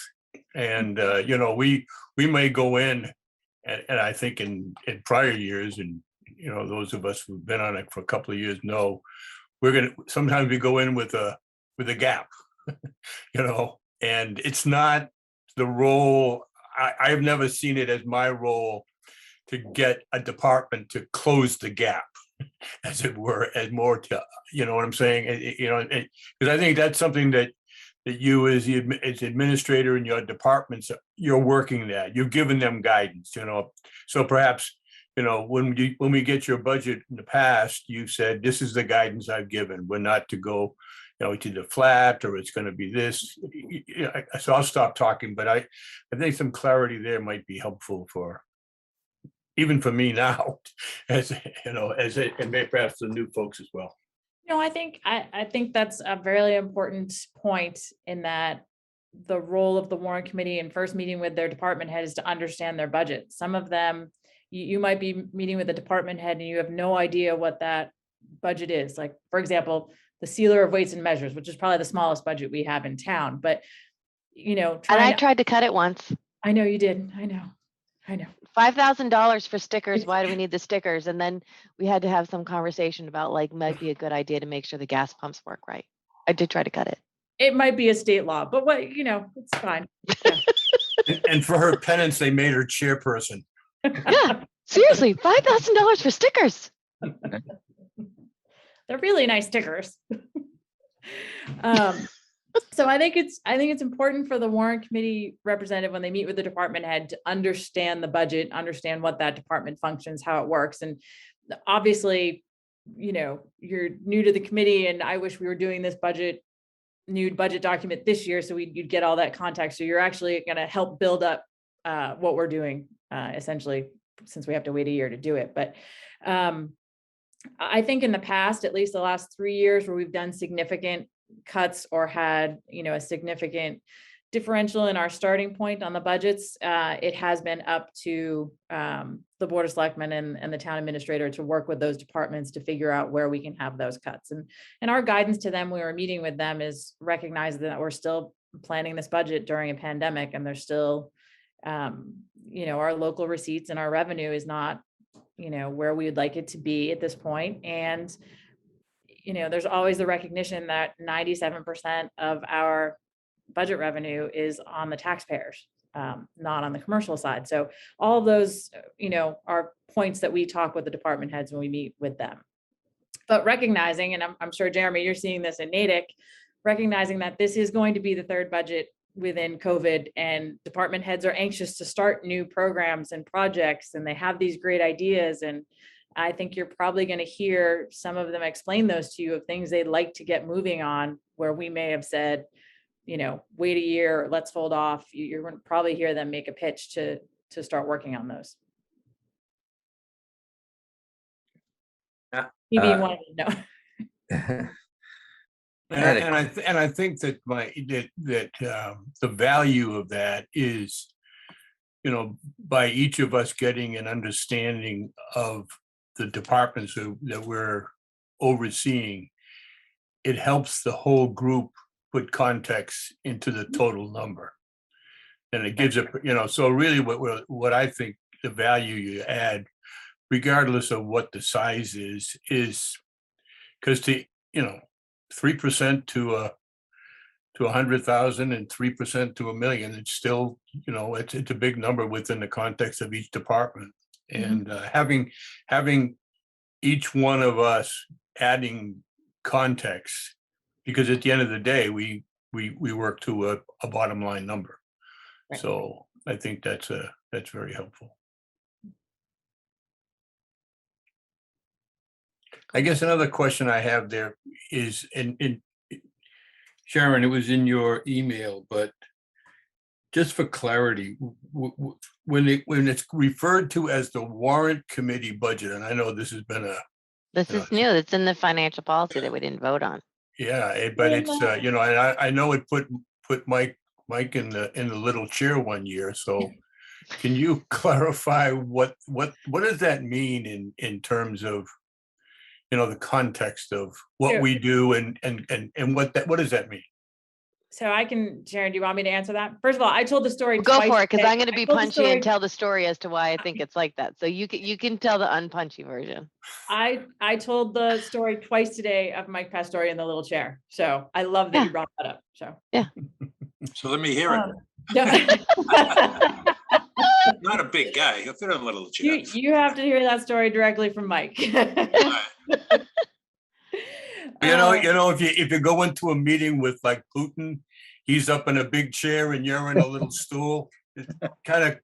And, we may go in, and I think in prior years, and, those of us who've been on it for a couple of years know, sometimes we go in with a gap, and it's not the role, I've never seen it as my role to get a department to close the gap, as it were, as more to, what I'm saying? Because I think that's something that you as the administrator in your departments, you're working that, you've given them guidance, so perhaps, when we get your budget in the past, you've said, this is the guidance I've given. We're not to go, to the flat, or it's going to be this. So I'll stop talking, but I think some clarity there might be helpful even for me now, and maybe perhaps the new folks as well. I think that's a very important point, in that the role of the warrant committee and first meeting with their department head is to understand their budget. Some of them, you might be meeting with a department head and you have no idea what that budget is. Like, for example, the sealer of weights and measures, which is probably the smallest budget we have in town, but And I tried to cut it once. I know you did. I know. $5,000 for stickers. Why do we need the stickers? And then we had to have some conversation about like, might be a good idea to make sure the gas pumps work right. I did try to cut it. It might be a state law, but what, it's fine. Yeah. And for her penance, they made her chairperson. Yeah, seriously, $5,000 for stickers. They're really nice stickers. So I think it's important for the warrant committee representative when they meet with the department head to understand the budget, understand what that department functions, how it works. And obviously, you're new to the committee and I wish we were doing this new budget document this year so you'd get all that context. So you're actually going to help build up what we're doing essentially, since we have to wait a year to do it. But I think in the past, at least the last 3 years where we've done significant cuts or had, a significant differential in our starting point on the budgets, it has been up to the Board of Selectmen and the town administrator to work with those departments to figure out where we can have those cuts. And our guidance to them, we were meeting with them, is recognize that we're still planning this budget during a pandemic and there's still, our local receipts and our revenue is not, where we would like it to be at this point. And, there's always the recognition that 97% of our budget revenue is on the taxpayers, not on the commercial side. So all of those, are points that we talk with the department heads when we meet with them. But recognizing, and I'm sure, Jeremy, you're seeing this in Natick, recognizing that this is going to be the third budget within COVID and department heads are anxious to start new programs and projects and they have these great ideas. And I think you're probably going to hear some of them explain those to you of things they'd like to get moving on where we may have said, wait a year, let's hold off. You're going to probably hear them make a pitch to start working on those. Maybe you wanted to know. And I think that the value of that is, by each of us getting an understanding of the departments that we're overseeing, it helps the whole group put context into the total number. And it gives it, so really what I think the value you add, regardless of what the size is because 3% to 100,000 and 3% to $1 million, it's still, it's a big number within the context of each department. And having each one of us adding context, because at the end of the day, we work to a bottom line number. Right. So I think that's very helpful. I guess another question I have there is, and Sharon, it was in your email, but just for clarity, when it's referred to as the warrant committee budget, and I know this has been this is new. It's in the financial policy that we didn't vote on. Yeah, but it's and I know it put Mike in the little chair one year. So can you clarify what does that mean in terms of the context of what we do and what does that mean? So I can, Sharon, do you want me to answer that? First of all, I told the story. Go for it, because I'm going to be punchy and tell the story as to why I think it's like that. So you can tell the unpunchy version. I told the story twice today of Mike Pastore in the little chair. So I love that you brought that up. So yeah. So let me hear it. Not a big guy. He'll fit on a little chair. You have to hear that story directly from Mike. If you go into a meeting with like Putin, he's up in a big chair and you're in a little stool. Kind of,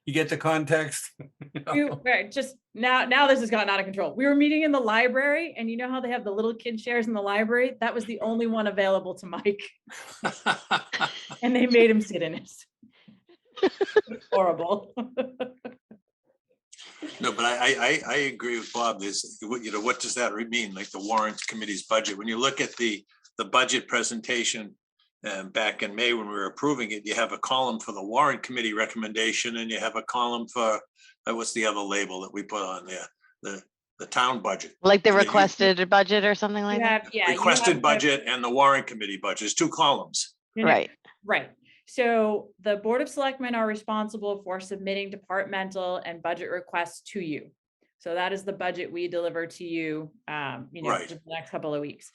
you get the context. Right, just now this has gotten out of control. We were meeting in the library, and you know how they have the little kid chairs in the library? That was the only one available to Mike, and they made him sit in it. Horrible. No, but I agree with Bob. There's, what does that mean? Like the warrant committee's budget. When you look at the budget presentation back in May when we were approving it, you have a column for the warrant committee recommendation and you have a column for, what's the other label that we put on there? The town budget. Like the And then requested budget or something like that? Yeah. you have Requested the- budget and the warrant committee budget. It's 2 columns. No, no, Right. Right. So the Board of Selectmen are responsible for submitting departmental and budget requests to you. So that is the budget we deliver to you, Right. for the next couple of weeks.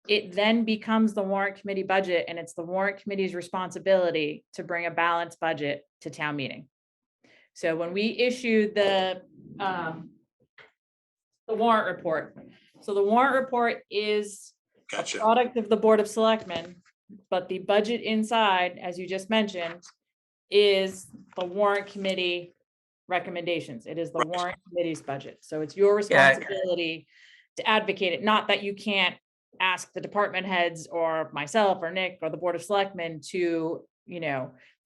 It then becomes the warrant committee budget, and it's the warrant committee's responsibility to bring a balanced budget to town meeting. So when we issue the warrant report, so the warrant report is a Gotcha. product of the Board of Selectmen, but the budget inside, as you just mentioned, is the warrant committee recommendations. It is the Right. warrant committee's budget. So it's your responsibility to advocate it, not that you can't ask the department heads or myself or Nick or the Board of Selectmen to,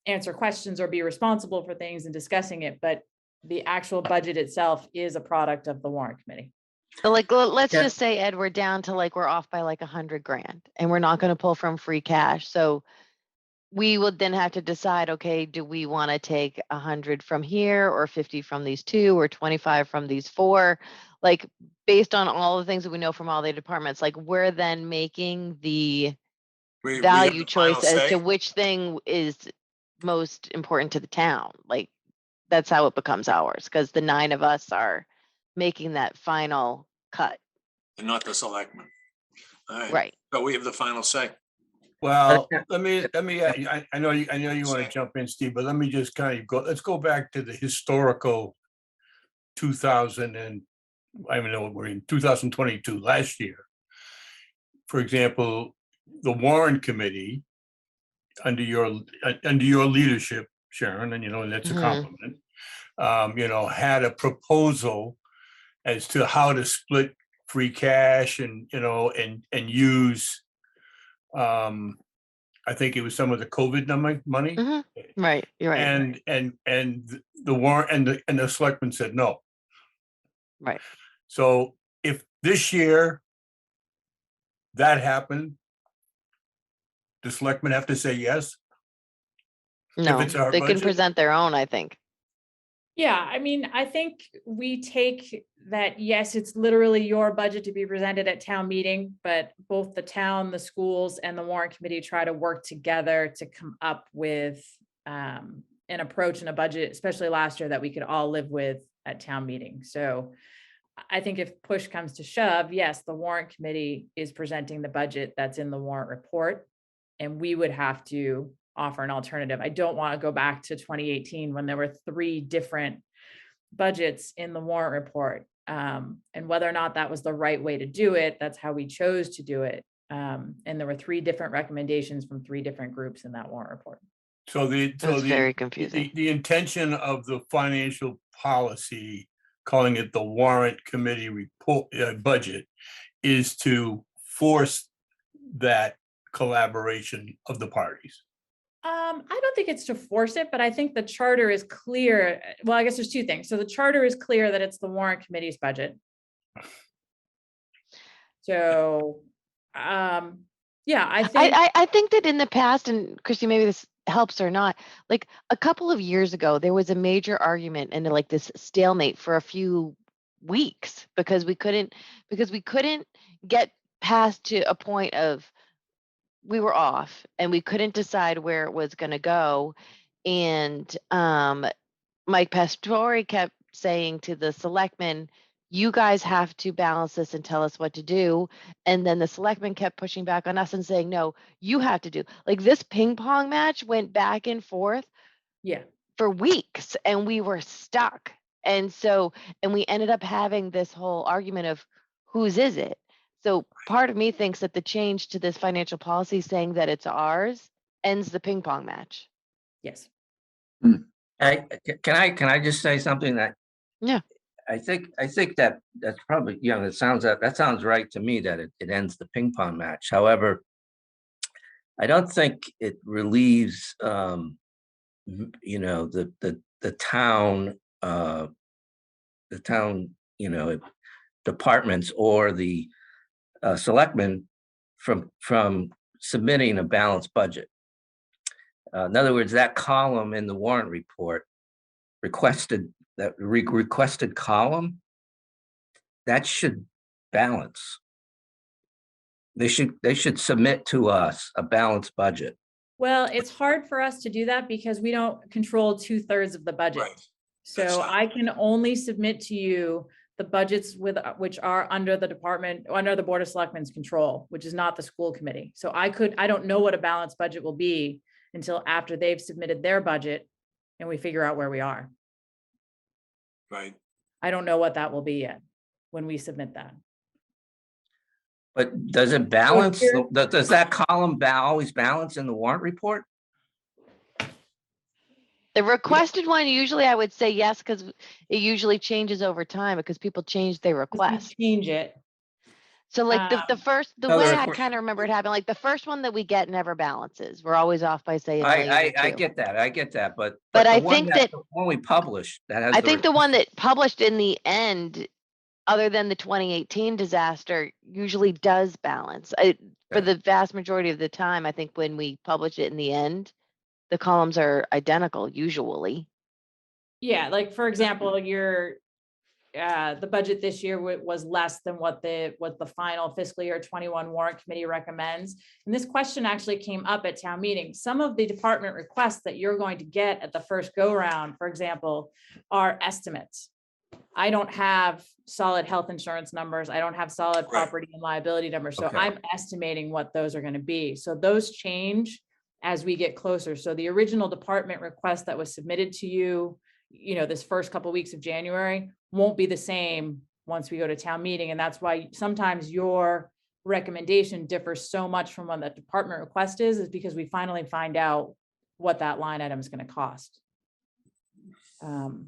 answer questions or be responsible for things and discussing it, but the actual budget itself is a product of the warrant committee. So like, let's Yeah. just say, Ed, we're down to like, we're off by like $100,000 and we're not going to pull from free cash. So we would then have to decide, okay, do we want to take 100 from here or 50 from these 2 or 25 from these 4? Like based on all the things that we know from all the departments, like we're then making the We have value the final choice as say. to which thing is most important to the town. Like that's how it becomes ours, because the 9 of us are making that final cut. And not the selectmen. All right. Right. But we have the final say. Well, Okay. let me, I know you want to jump in, Steve, but let me just kind of let's go back to the historical 2000 and, I don't know what we're in, 2022, last year. For example, the Warrant Committee, under your leadership, Sharon, and that's a Mhm. compliment, had a proposal as to how to split free cash and use, I think it was some of the COVID money. Mhm. Right. You're right. And the warrant and the selectmen said no. Right. So if this year that happened, the selectmen have to say yes. No, it's our they can budget? present their own, I think. Yeah, I mean, I think we take that, yes, it's literally your budget to be presented at town meeting, but both the town, the schools, and the warrant committee try to work together to come up with an approach and a budget, especially last year, that we could all live with at town meeting. So I think if push comes to shove, yes, the warrant committee is presenting the budget that's in the warrant report, and we would have to offer an alternative. I don't want to go back to 2018 when there were 3 different budgets in the warrant report. And whether or not that was the right way to do it, that's how we chose to do it. And there were 3 different recommendations from 3 different groups in that warrant report. So It was very confusing. the intention of the financial policy, calling it the Warrant Committee report budget, is to force that collaboration of the parties. I don't think it's to force it, but I think the charter is clear. Well, I guess there's 2 things. So the charter is clear that it's the warrant committee's budget. So, yeah, I think. I think that in the past, and Christy, maybe this helps or not, like a couple of years ago, there was a major argument and like this stalemate for a few weeks because we couldn't get past to a point of we were off and we couldn't decide where it was going to go. And Mike Pastore kept saying to the selectmen, you guys have to balance this and tell us what to do. And then the selectmen kept pushing back on us and saying, no, you have to do. Like this ping pong match went back and forth for weeks and we were stuck. And we ended up having this whole argument of whose is it? So part of me thinks that the change to this financial policy saying that it's ours ends the ping pong match. Yes. Can I just say something that? Yeah. I think that's probably, that sounds right to me, that it ends the ping pong match. However, I don't think it relieves, the town, departments or the selectmen from submitting a balanced budget. In other words, that column in the warrant report requested column, that should balance. They should submit to us a balanced budget. Well, it's hard for us to do that because we don't control 2/3 of the budget. Right. That's So not- I can only submit to you the budgets which are under the Board of Selectmen's control, which is not the school committee. So I don't know what a balanced budget will be until after they've submitted their budget and we figure out where we are. Right. I don't know what that will be yet when we submit that. But does it balance? here- Does that column always balance in the warrant report? The requested one, usually I would say yes, because it usually changes over time because people change their 'Cause we request. Change it. So like the No, way the I requ- kind of remember it happened, like the first one that we get never balances. We're always off by say a million or I two. get that. I get that. But But I the one think that- the one we published that has. I think the one that published in the end, other than the 2018 disaster, usually does balance. For Okay. the vast majority of the time, I think when we publish it in the end, the columns are identical usually. Yeah, like for example, the budget this year was less than what the final fiscal year 21 warrant committee recommends. And this question actually came up at town meeting. Some of the department requests that you're going to get at the first go round, for example, are estimates. I don't have solid health insurance numbers. I don't have solid Right. property and liability numbers. So Okay. I'm estimating what those are going to be. So those change as we get closer. So the original department request that was submitted to you, this first couple of weeks of January won't be the same once we go to town meeting. And that's why sometimes your recommendation differs so much from what that department request is because we finally find out what that line item is going to cost. That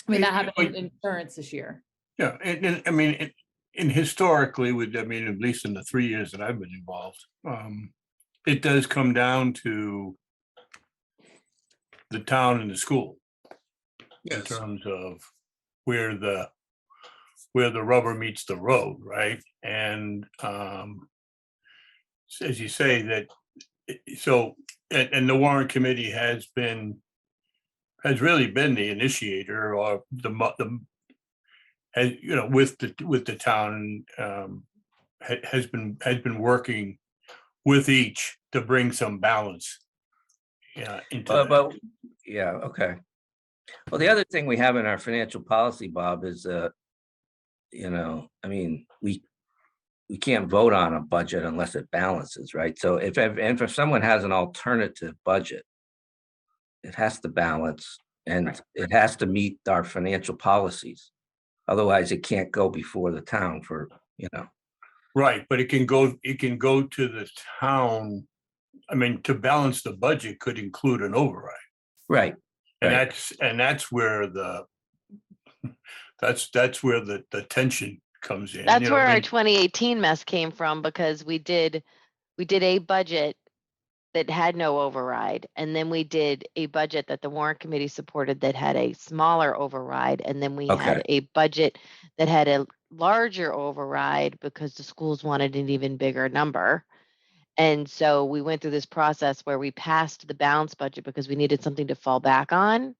happened in insurance this year. Yeah, and I mean, and historically, at least in the 3 years that I've been involved, it does come down to the town and the school in Yes. terms of where the rubber meets the road, right? And as you say that, so, and the warrant committee has really been the initiator or with the town, has been working with each to bring some balance. Yeah, into that. Yeah, okay. Well, the other thing we have in our financial policy, Bob, is we can't vote on a budget unless it balances, right? So if someone has an alternative budget, it has to balance and it has to meet our financial policies. Otherwise, it can't go before the town for. Right, but it can go to the town. I mean, to balance the budget could include an override. Right. And that's where the tension comes in. That's where our 2018 mess came from because we did a budget that had no override. And then we did a budget that the warrant committee supported that had a smaller override. And then we had a budget that had a larger override because the schools wanted an even bigger number. And so we went through this process where we passed the balanced budget because we needed something to fall back on.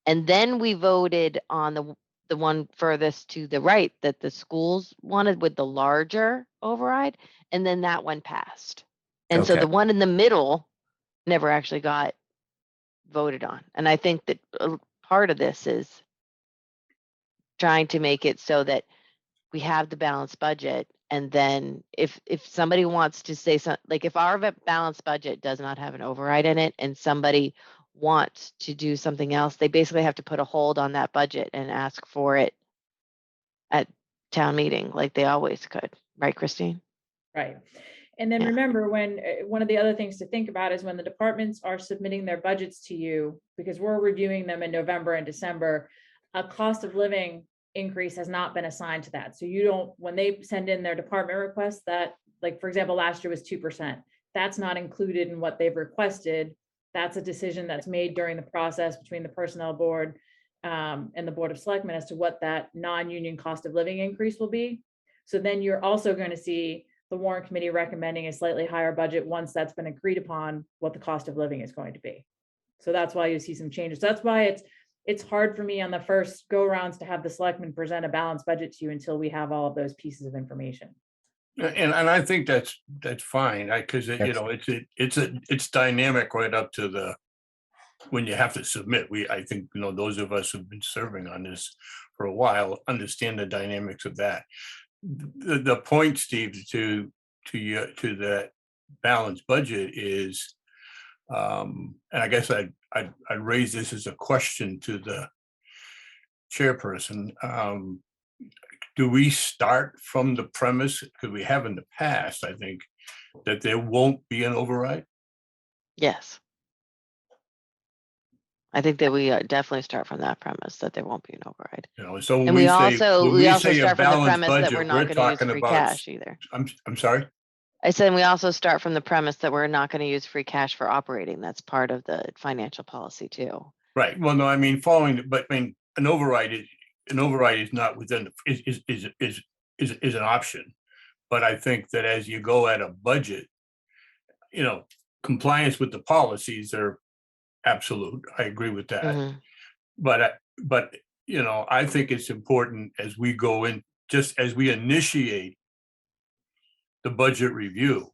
And then we voted on the one furthest to the right that the schools wanted with the larger override. And then that one passed. And so Okay. the one in the middle never actually got voted on. And I think that part of this is trying to make it so that we have the balanced budget. And then if somebody wants to say something, like if our balanced budget does not have an override in it and somebody wants to do something else, they basically have to put a hold on that budget and ask for it at town meeting like they always could. Right, Christine? Right. And then Yeah. remember one of the other things to think about is when the departments are submitting their budgets to you, because we're reviewing them in November and December, a cost of living increase has not been assigned to that. So when they send in their department requests that, like, for example, last year was 2%, that's not included in what they've requested. That's a decision that's made during the process between the personnel board and the Board of Selectmen as to what that non-union cost of living increase will be. So then you're also going to see the warrant committee recommending a slightly higher budget once that's been agreed upon what the cost of living is going to be. So that's why you see some changes. That's why it's hard for me on the first go rounds to have the selectmen present a balanced budget to you until we have all of those pieces of information. And I think that's fine, because it's dynamic right up to when you have to submit. I think, those of us who've been serving on this for a while understand the dynamics of that. The point, Steve, to that balanced budget is, and I guess I'd raise this as a question to the chairperson. Do we start from the premise, because we have in the past, I think, that there won't be an override? Yes. I think that we definitely start from that premise that there won't be an override. So And we also start from the premise that we're not going to use free cash either. I'm sorry? I said, we also start from the premise that we're not going to use free cash for operating. That's part of the financial policy too. Right. Well, no, I mean, an override is not within, is an option. But I think that as you go at a budget, compliance with the policies are absolute. I agree with that. Mhm. But I think it's important as we go in, just as we initiate the budget review,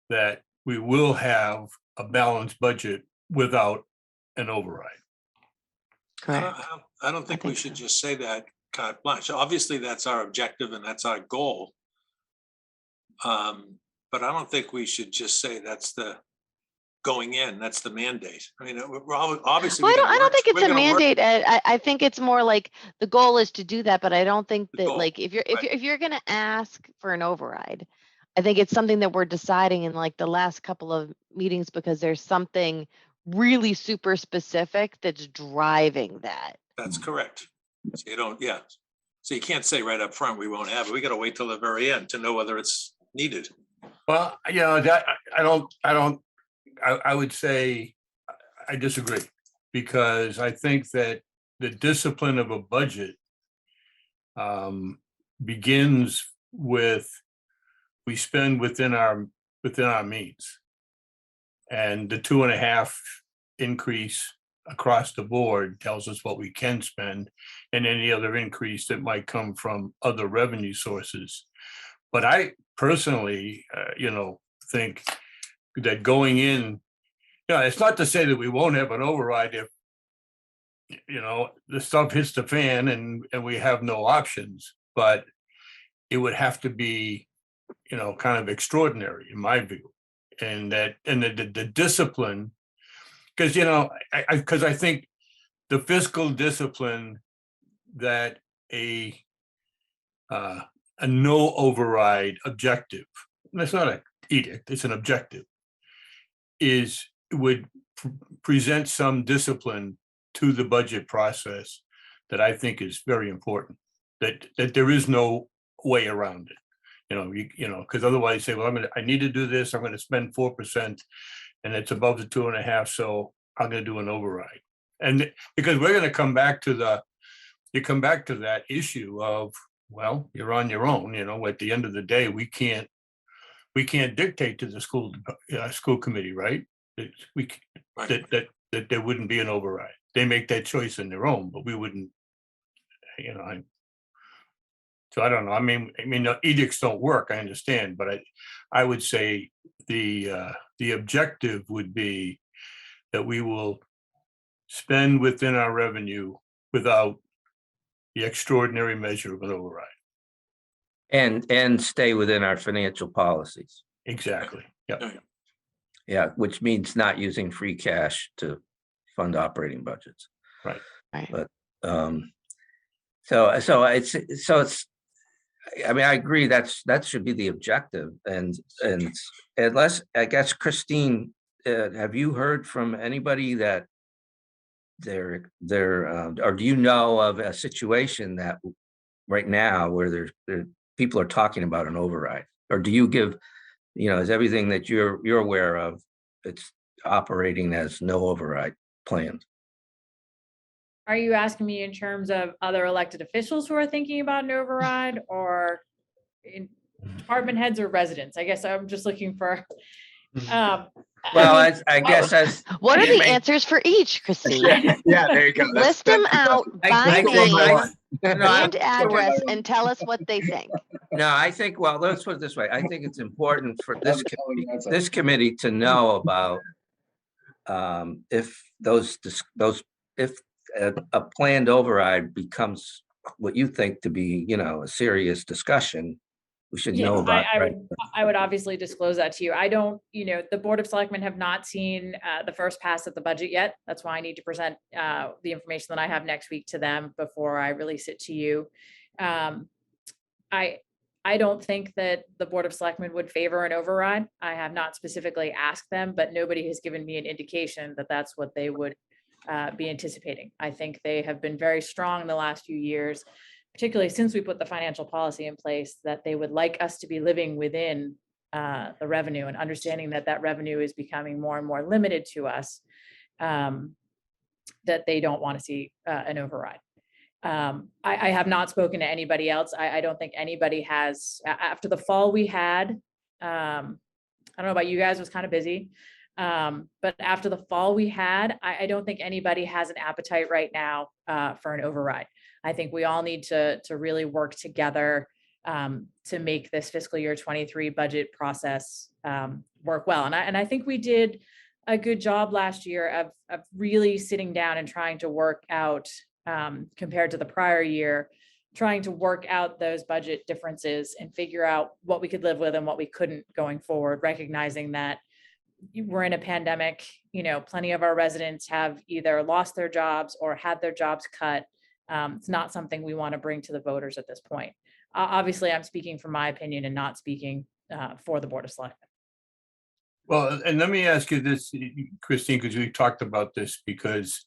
that we will have a balanced budget without an override. Correct. I don't think we should just say that carte blanche. Obviously, that's our objective and that's our goal. But I don't think we should just say that's the going in, that's the mandate. I mean, we're obviously. Well, I don't think it's a mandate, Ed. I think it's more like the goal is to do that, but I don't think that like if you're going to ask for an override, I think it's something that we're deciding in like the last couple of meetings because there's something really super specific that's driving that. That's correct. So you don't, yeah. So you can't say right up front, we won't have it. We got to wait till the very end to know whether it's needed. Well, that I would say I disagree, because I think that the discipline of a budget begins with we spend within our means, and the 2.5 increase across the board tells us what we can spend, and any other increase that might come from other revenue sources. But I personally, think that going in, it's not to say that we won't have an override if, the stuff hits the fan and we have no options, but it would have to be, kind of extraordinary in my view. And the discipline, because, I think the fiscal discipline that a no override objective, that's not an edict, it's an objective, would present some discipline to the budget process that I think is very important, that there is no way around it. Because otherwise you say, well, I need to do this, I'm going to spend 4% and it's above the 2.5, so I'm going to do an override. And because we're going to come back to that issue of, well, you're on your own, at the end of the day, we can't dictate to the school committee, right? That there wouldn't be an override. They make that choice on their own, but we wouldn't, so I don't know. I mean, the edicts don't work, I understand, but I would say the objective would be that we will spend within our revenue without the extraordinary measure of an override. And stay within our financial policies. Exactly. Yep. Yeah, which means not using free cash to fund operating budgets. Right. But so it's. I mean, I agree. That should be the objective, and unless, I guess, Christine, have you heard from anybody that or do you know of a situation that right now where people are talking about an override, or do you give, is everything that you're aware of, it's operating as no override planned? Are you asking me in terms of other elected officials who are thinking about an override, or department heads or residents? I guess I'm just looking for. Well, I mean, I guess as. What are the may- answers for each, Christine? Yeah, there you go. List them out by I think name I- no, I- and address and tell us what they think. No, I think, well, let's put it this way. I think it's important for this committee to know about if if a planned override becomes what you think to be, a serious discussion, we should know yes, about. I would obviously disclose that to you. I don't, the Board of Selectmen have not seen the first pass of the budget yet. That's why I need to present the information that I have next week to them before I release it to you. I don't think that the Board of Selectmen would favor an override. I have not specifically asked them, but nobody has given me an indication that that's what they would be anticipating. I think they have been very strong in the last few years, particularly since we put the financial policy in place, that they would like us to be living within the revenue and understanding that that revenue is becoming more and more limited to us, that they don't want to see an override. I have not spoken to anybody else. I don't think anybody has, after the fall we had, I don't know about you guys, it was kind of busy. But after the fall we had, I don't think anybody has an appetite right now for an override. I think we all need to really work together to make this fiscal year 23 budget process work well. And I think we did a good job last year of really sitting down and trying to work out, compared to the prior year, trying to work out those budget differences and figure out what we could live with and what we couldn't going forward, recognizing that we're in a pandemic. Plenty of our residents have either lost their jobs or had their jobs cut. It's not something we want to bring to the voters at this point. Obviously, I'm speaking from my opinion and not speaking for the Board of Selectmen. Well, and let me ask you this, Christine, because we talked about this because,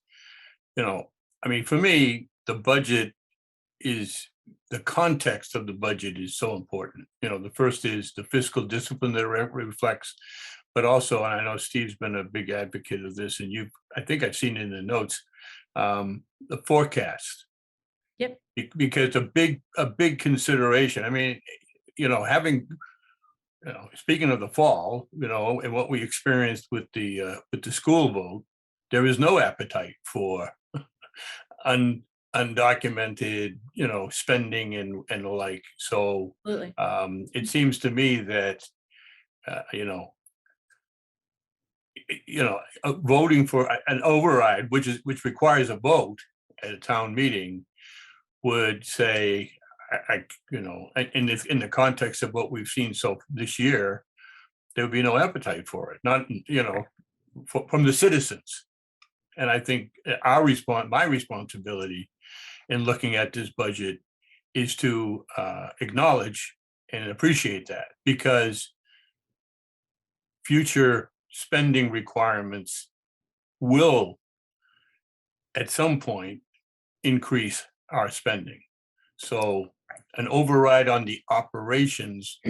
for me, the context of the budget is so important. The first is the fiscal discipline that it reflects, but also, and I know Steve's been a big advocate of this, and I think I've seen in the notes, the forecast. Yep. Because a big consideration. Having, speaking of the fall, and what we experienced with the school vote, there is no appetite for undocumented, spending and the like. So Absolutely. it seems to me that, voting for an override, which requires a vote at a town meeting, would say, in the context of what we've seen so this year, there would be no appetite for it, not, from the citizens. And I think my responsibility in looking at this budget is to acknowledge and appreciate that, because future spending requirements will, at some point, increase our spending. So an override on the operations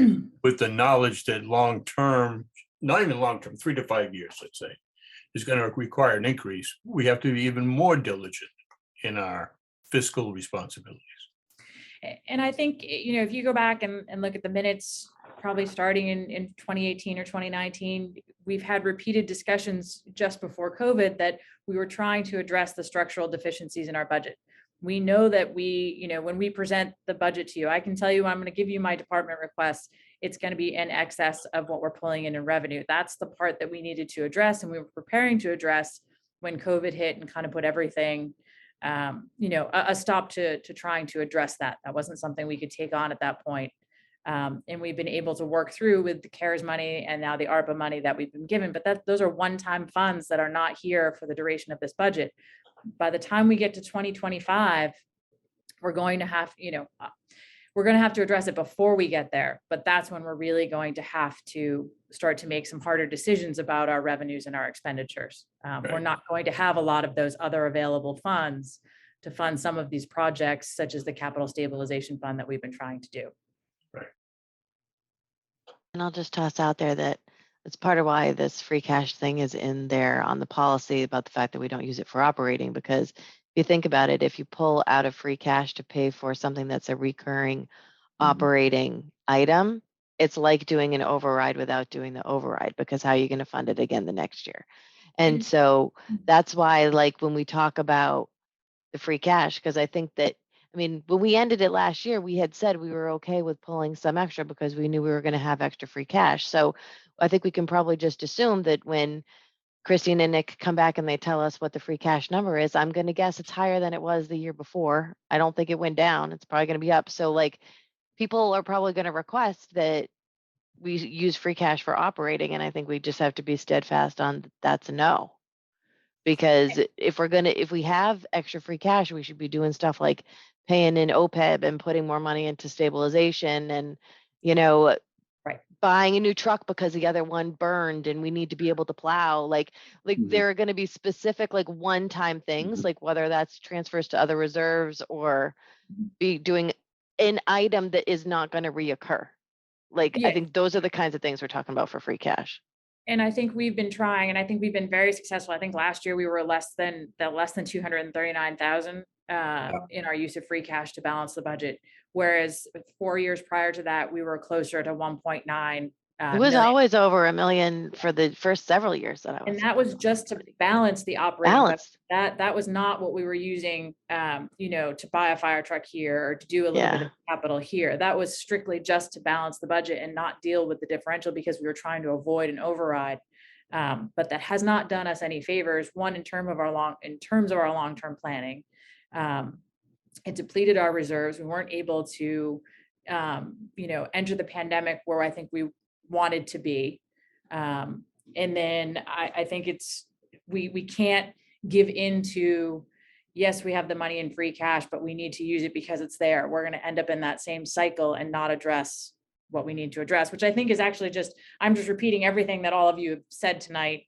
with the knowledge that long-term, not even long-term, 3 to 5 years, let's say, is going to require an increase. We have to be even more diligent in our fiscal responsibilities. And I think, if you go back and look at the minutes, probably starting in 2018 or 2019, we've had repeated discussions just before COVID that we were trying to address the structural deficiencies in our budget. We know that when we present the budget to you, I can tell you, I'm going to give you my department requests. It's going to be in excess of what we're pulling in revenue. That's the part that we needed to address, and we were preparing to address when COVID hit and kind of put everything, a stop to trying to address that. That wasn't something we could take on at that point. And we've been able to work through with the CARES money and now the ARPA money that we've been given, but those are one-time funds that are not here for the duration of this budget. By the time we get to 2025, we're going to have to address it before we get there, but that's when we're really going to have to start to make some harder decisions about our revenues and our expenditures. We're not going to have a lot of those other available funds to fund some of these projects, such as the capital stabilization fund that we've been trying to do. Right. And I'll just toss out there that it's part of why this free cash thing is in there on the policy about the fact that we don't use it for operating, because if you think about it, if you pull out of free cash to pay for something that's a recurring operating item, it's like doing an override without doing the override, because how are you going to fund it again the next year? And so that's why, like, when we talk about the free cash, because I think that, I mean, when we ended it last year, we had said we were okay with pulling some extra because we knew we were going to have extra free cash. So I think we can probably just assume that when Christine and Nick come back and they tell us what the free cash number is, I'm going to guess it's higher than it was the year before. I don't think it went down. It's probably going to be up. So, like, people are probably going to request that we use free cash for operating. And I think we just have to be steadfast on that's a no. Because if we have extra free cash, we should be doing stuff like paying in OPEB and putting more money into stabilization and, you know, Right. buying a new truck because the other one burned and we need to be able to plow. Like there are going to be specific, like, one-time things, like whether that's transfers to other reserves or be doing an item that is not going to reoccur. Like, I Yeah. think those are the kinds of things we're talking about for free cash. And I think we've been trying, and I think we've been very successful. I think last year we were less than 239,000 in our use of free cash to balance the budget. Whereas 4 years prior to that, we were closer to 1.9 It was million. always over $1 million for the first several years that I was. And that was just to balance the operating budget. Balanced. That was not what we were using, to buy a fire truck here or to do a little bit of capital here. That was strictly just to balance the budget and not deal with the differential because we were trying to avoid an override. But that has not done us any favors. One, in terms of our long-term planning, it depleted our reserves. We weren't able to, enter the pandemic where I think we wanted to be. And then I think we can't give into, yes, we have the money in free cash, but we need to use it because it's there. We're going to end up in that same cycle and not address what we need to address, which I think is actually I'm just repeating everything that all of you have said tonight,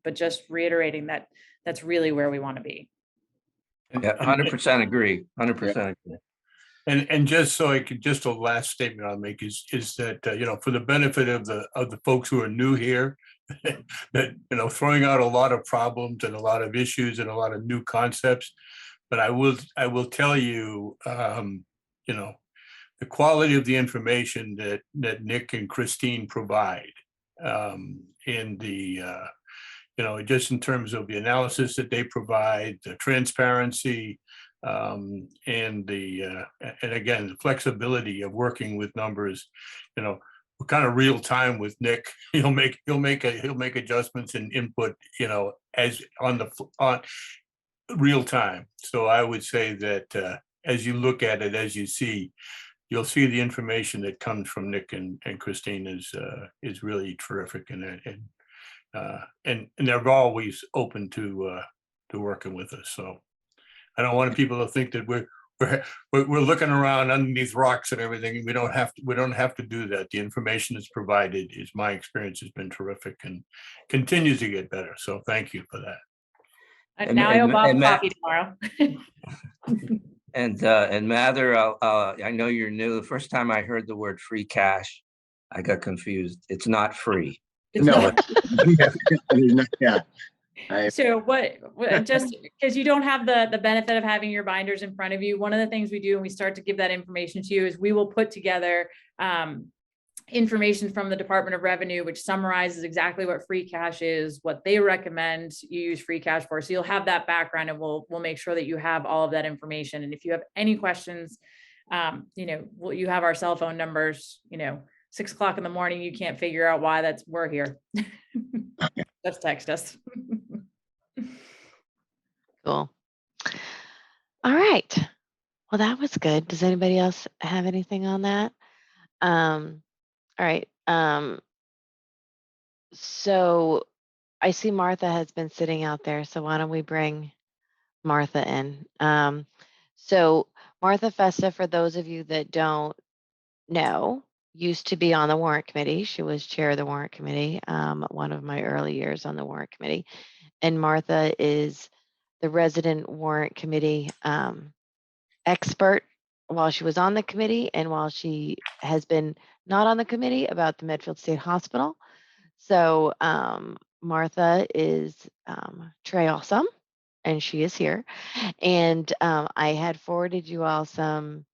but just reiterating that that's really where we want to be. Yeah, 100% agree. 100% agree. And just so just a last statement I'll make is that, for the benefit of the folks who are new here, that, throwing out a lot of problems and a lot of issues and a lot of new concepts, but I will tell you, the quality of the information that Nick and Christine provide, in the, just in terms of the analysis that they provide, the transparency, and again, the flexibility of working with numbers, we're kind of real time with Nick. He'll make adjustments and input, as on real time. So I would say that as you look at it, as you see, you'll see the information that comes from Nick and Christine is really terrific, and they're always open to working with us. So I don't want people to think that we're looking around underneath rocks and everything. We don't have to do that. The information that's provided, is my experience, has been terrific and continues to get better. So thank you for that. Now I owe Bob coffee tomorrow. And Mather, I know you're new. The first time I heard the word free cash, I got confused. It's not free. No. Yeah. So just because you don't have the benefit of having your binders in front of you, one of the things we do when we start to give that information to you is we will put together information from the Department of Revenue, which summarizes exactly what free cash is, what they recommend you use free cash for. So you'll have that background, and we'll make sure that you have all of that information. And if you have any questions, you have our cell phone numbers, 6 o'clock in the morning, you can't figure out why we're here. Just text us. Cool. All right. Well, that was good. Does anybody else have anything on that? All right. So I see Martha has been sitting out there. So why don't we bring Martha in? So Martha Festa, for those of you that don't know, used to be on the Warrant Committee. She was chair of the Warrant Committee, one of my early years on the Warrant Committee. And Martha is the resident Warrant Committee expert while she was on the committee and while she has been not on the committee about the Medfield State Hospital. So Martha is Trey awesome, and she is here. And I had forwarded you all some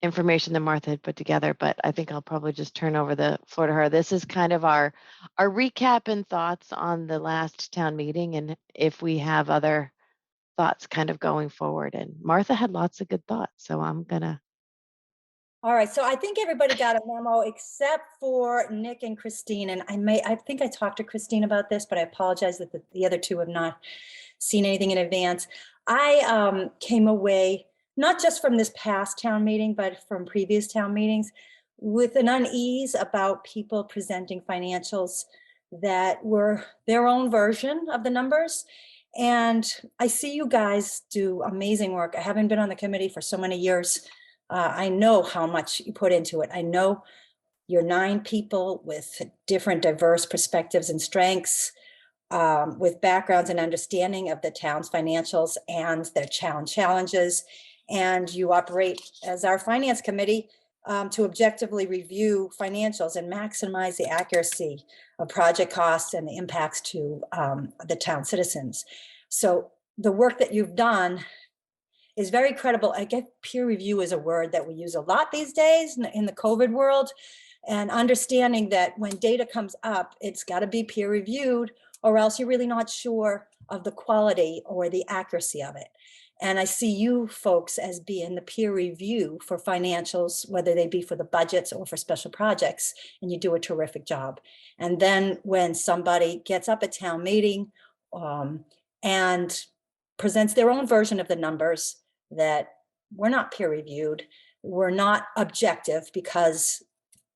information that Martha had put together, but I think I'll probably just turn over the floor to her. This is kind of our recap and thoughts on the last town meeting, and if we have other thoughts kind of going forward. And Martha had lots of good thoughts, so I'm gonna. All right, so I think everybody got a memo except for Nick and Christine, and I think I talked to Christine about this, but I apologize that the other two have not seen anything in advance. I came away, not just from this past town meeting, but from previous town meetings, with an unease about people presenting financials that were their own version of the numbers. And I see you guys do amazing work. I haven't been on the committee for so many years. I know how much you put into it. I know you're 9 people with different diverse perspectives and strengths, with backgrounds and understanding of the town's financials and their challenges. And you operate as our finance committee to objectively review financials and maximize the accuracy of project costs and the impacts to the town citizens. So the work that you've done is very credible. I get peer review is a word that we use a lot these days in the COVID world, and understanding that when data comes up, it's got to be peer reviewed, or else you're really not sure of the quality or the accuracy of it. And I see you folks as being the peer review for financials, whether they be for the budgets or for special projects, and you do a terrific job. And then when somebody gets up at town meeting and presents their own version of the numbers that were not peer reviewed, were not objective because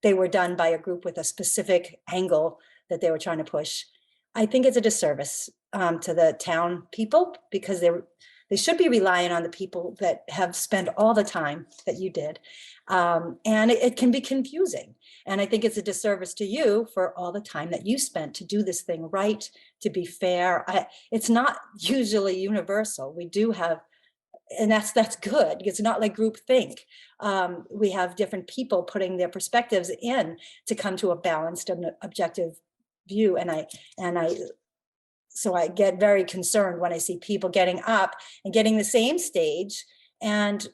they were done by a group with a specific angle that they were trying to push, I think it's a disservice to the town people, because they should be relying on the people that have spent all the time that you did. And it can be confusing. And I think it's a disservice to you for all the time that you spent to do this thing right, to be fair. It's not usually universal. We do have, and that's good. It's not like groupthink. We have different people putting their perspectives in to come to a balanced and objective view. So I get very concerned when I see people getting up and getting the same stage, and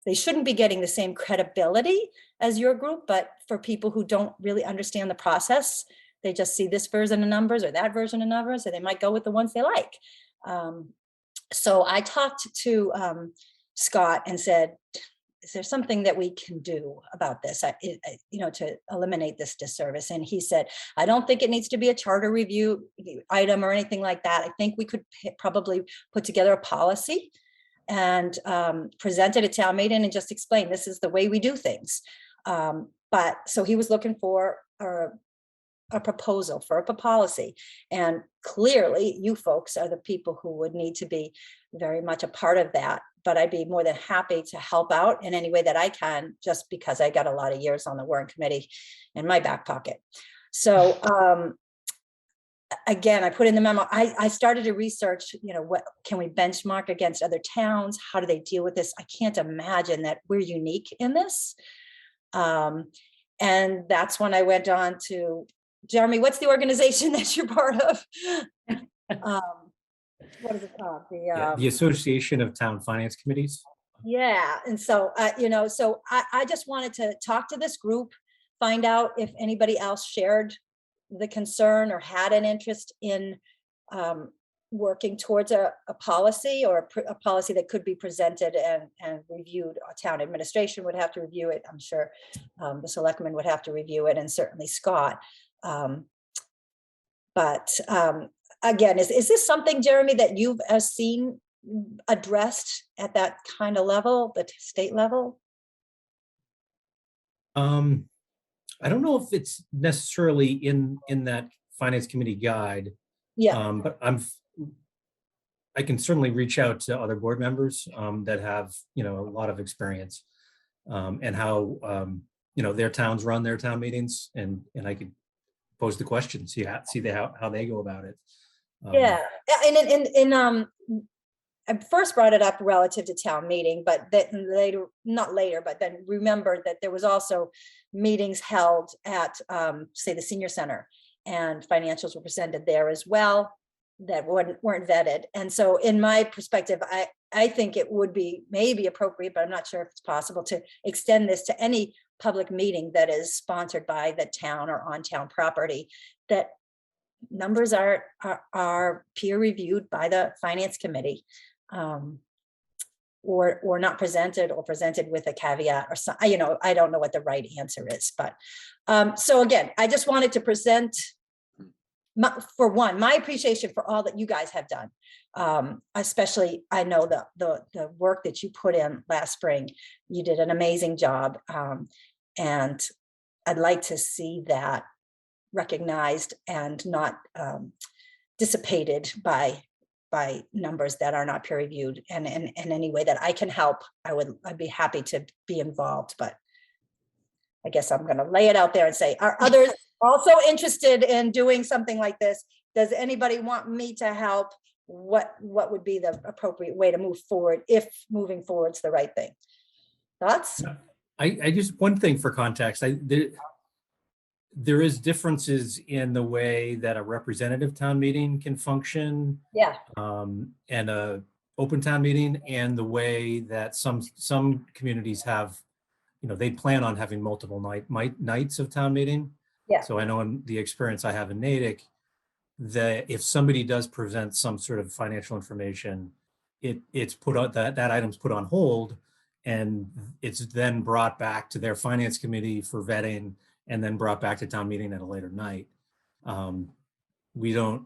they shouldn't be getting the same credibility as your group, but for people who don't really understand the process, they just see this version of numbers or that version of numbers, and they might go with the ones they like. So I talked to Scott and said, is there something that we can do about this, to eliminate this disservice? And he said, I don't think it needs to be a charter review item or anything like that. I think we could probably put together a policy and present it at town meeting and just explain, this is the way we do things. But so he was looking for a proposal for a policy. And clearly you folks are the people who would need to be very much a part of that. But I'd be more than happy to help out in any way that I can, just because I got a lot of years on the Warrant Committee in my back pocket. So again, I put in the memo, I started to research, what can we benchmark against other towns? How do they deal with this? I can't imagine that we're unique in this. And that's when I went on to, Jeremy, what's the organization that you're part of? What is it called? The Association of Town Finance Committees. Yeah, and so so I just wanted to talk to this group, find out if anybody else shared the concern or had an interest in working towards a policy, or a policy that could be presented and reviewed. Our town administration would have to review it. I'm sure the selectmen would have to review it, and certainly Scott. But again, is this something, Jeremy, that you've seen addressed at that kind of level, the state level? I don't know if it's necessarily in that finance committee guide. Yeah. But I can certainly reach out to other board members that have a lot of experience and how their towns run their town meetings, and I could pose the question, see how they go about it. Yeah, and I first brought it up relative to town meeting, but then then remembered that there was also meetings held at, say, the senior center, and financials were presented there as well. that weren't vetted. And so in my perspective, I think it would be maybe appropriate, but I'm not sure if it's possible to extend this to any public meeting that is sponsored by the town or on town property, that numbers are peer reviewed by the finance committee, or not presented, or presented with a caveat or something. You know, I don't know what the right answer is, but so again, I just wanted to present for one, my appreciation for all that you guys have done. Especially, I know the work that you put in last spring. You did an amazing job. And I'd like to see that recognized and not dissipated by numbers that are not peer reviewed. And in any way that I can help, I'd be happy to be involved. But I guess I'm going to lay it out there and say, are others also interested in doing something like this? Does anybody want me to help? What would be the appropriate way to move forward if moving forward's the right thing? Thoughts? I just, one thing for context, there is differences in the way that a representative town meeting can function. Yeah. And a open town meeting, and the way that some communities have, you know, they plan on having multiple nights of town meeting. Yeah. So I know in the experience I have in Natick, that if somebody does present some sort of financial information, it's put on, that item's put on hold, and it's then brought back to their finance committee for vetting, and then brought back to town meeting at a later night. We don't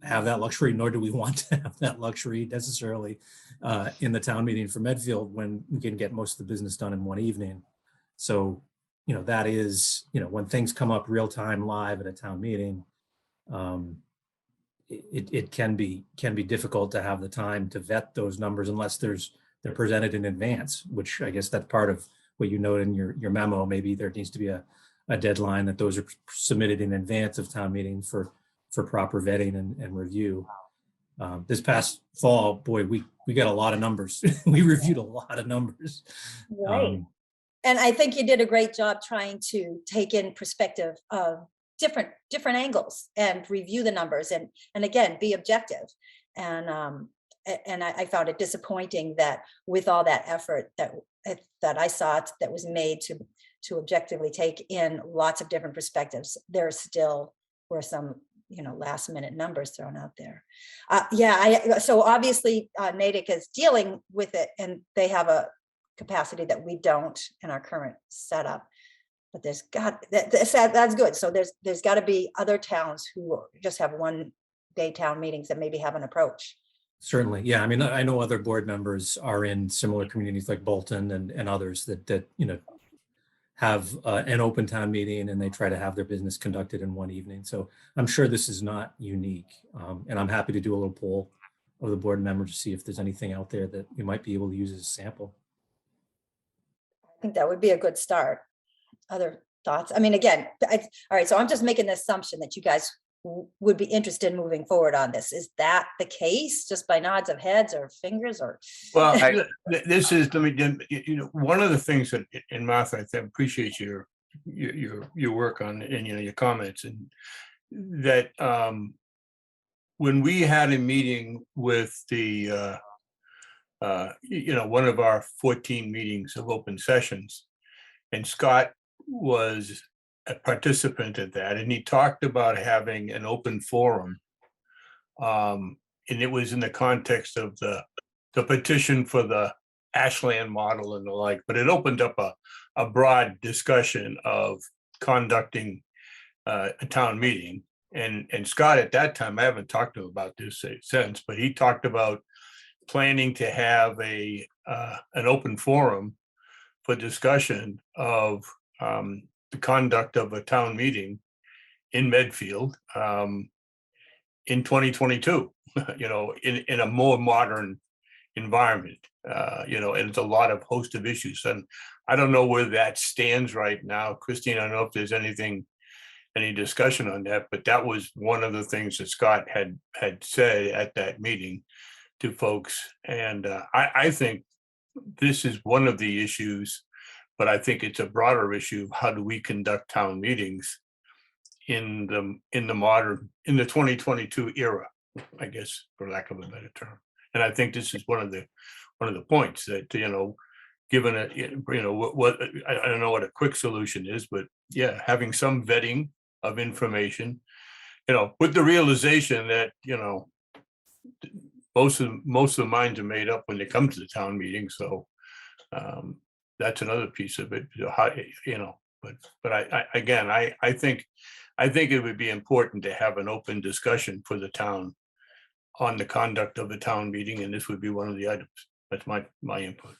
have that luxury, nor do we want to have that luxury necessarily in the town meeting for Medfield, when we can get most of the business done in one evening. So, you know, that is, you know, when things come up real time live at a town meeting, it can be difficult to have the time to vet those numbers unless they're presented in advance, which I guess that's part of what you note in your memo. Maybe there needs to be a deadline that those are submitted in advance of town meeting for proper vetting and review. This past fall, boy, we got a lot of numbers. We reviewed a lot of numbers. Right. And I think you did a great job trying to take in perspective of different angles and review the numbers and again, be objective. And I found it disappointing that with all that effort that I saw that was made to objectively take in lots of different perspectives, there still were some, you know, last minute numbers thrown out there. So obviously Natick is dealing with it, and they have a capacity that we don't in our current setup. But that's good. So there's got to be other towns who just have one day town meetings that maybe have an approach. Certainly, yeah. I mean, I know other board members are in similar communities like Bolton and others that you know have an open town meeting, and they try to have their business conducted in one evening. So I'm sure this is not unique, and I'm happy to do a little poll of the board members to see if there's anything out there that we might be able to use as a sample. I think that would be a good start. Other thoughts? I mean, again, all right, so I'm just making the assumption that you guys would be interested in moving forward on this. Is that the case, just by nods of heads or fingers, or? Well, this is, you know, one of the things that, and Martha, I appreciate your work on, and, you know, your comments, and that when we had a meeting with the, you know, one of our 14 meetings of open sessions, and Scott was a participant at that, and he talked about having an open forum. And it was in the context of the petition for the Ashland model and the like, but it opened up a broad discussion of conducting a town meeting. And Scott at that time, I haven't talked to him about this since, but he talked about planning to have an open forum for discussion of the conduct of a town meeting in Medfield in 2022, you know, in a more modern environment, you know, and it's a lot of host of issues. And I don't know where that stands right now. Christine, I don't know if there's any discussion on that, but that was one of the things that Scott had said at that meeting to folks. And I think this is one of the issues, but I think it's a broader issue of how do we conduct town meetings in the 2022 era. I guess, for lack of a better term. And I think this is one of the points that, you know, given it, you know, what I don't know what a quick solution is, but yeah, having some vetting of information, you know, with the realization that, you know, most of the minds are made up when they come to the town meeting. So that's another piece of it, you know, but I think it would be important to have an open discussion for the town on the conduct of the town meeting, and this would be one of the items. That's my input.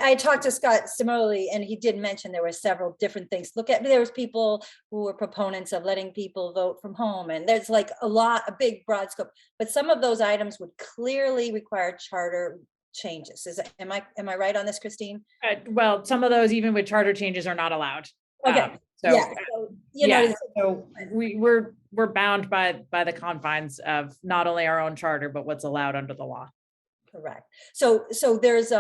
I talked to Scott similarly, and he did mention there were several different things. There was people who were proponents of letting people vote from home, and there's like a big broad scope, but some of those items would clearly require charter changes. Am I right on this, Christine? Well, some of those, even with charter changes, are not allowed. Okay. So, Yeah, so, you know, so we're bound by the confines of not only our own charter, but what's allowed under the law. correct. So there's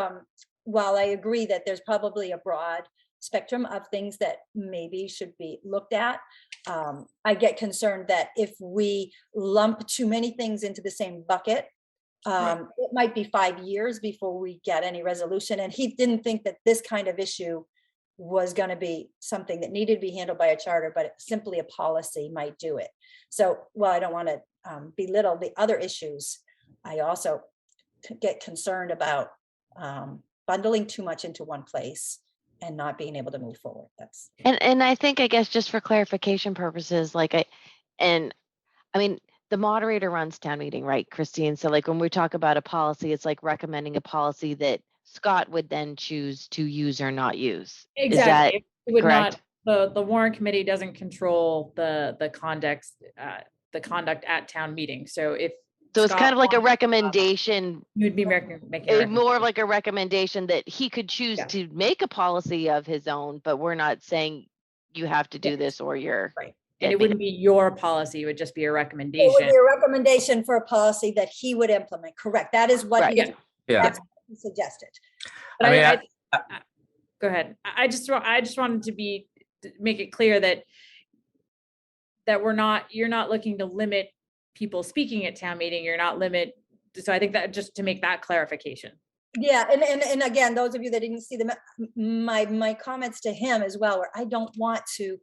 while I agree that there's probably a broad spectrum of things that maybe should be looked at, I get concerned that if we lump too many things into the same bucket, it might be 5 years before we get any resolution. And he didn't think that this kind of issue was going to be something that needed to be handled by a charter, but simply a policy might do it. So, well, I don't want to belittle the other issues. I also get concerned about bundling too much into one place and not being able to move forward. That's And I think, I guess, just for clarification purposes, I mean, the moderator runs town meeting, right, Christine? So like when we talk about a policy, it's like recommending a policy that Scott would then choose to use or not use. Exactly. Is It would correct? not, the warrant committee doesn't control the conduct at town meeting. So if So it's Scott kind of like a wants- recommendation, You'd be making more of like a recommendation that he could choose Yeah. to make a policy of his own, but we're not saying you have to do this or you're. right. And it dead wouldn't be your policy, it would just be a it would recommendation. be a recommendation for a policy that he would implement. Correct. That is what Right. he Yeah. that's what he suggested. But I mean, go ahead. I just wanted to make it clear that you're not looking to limit people speaking at town meeting. So I think that just to make that clarification. Yeah, and again, those of you that didn't see my comments to him as well, where I don't want to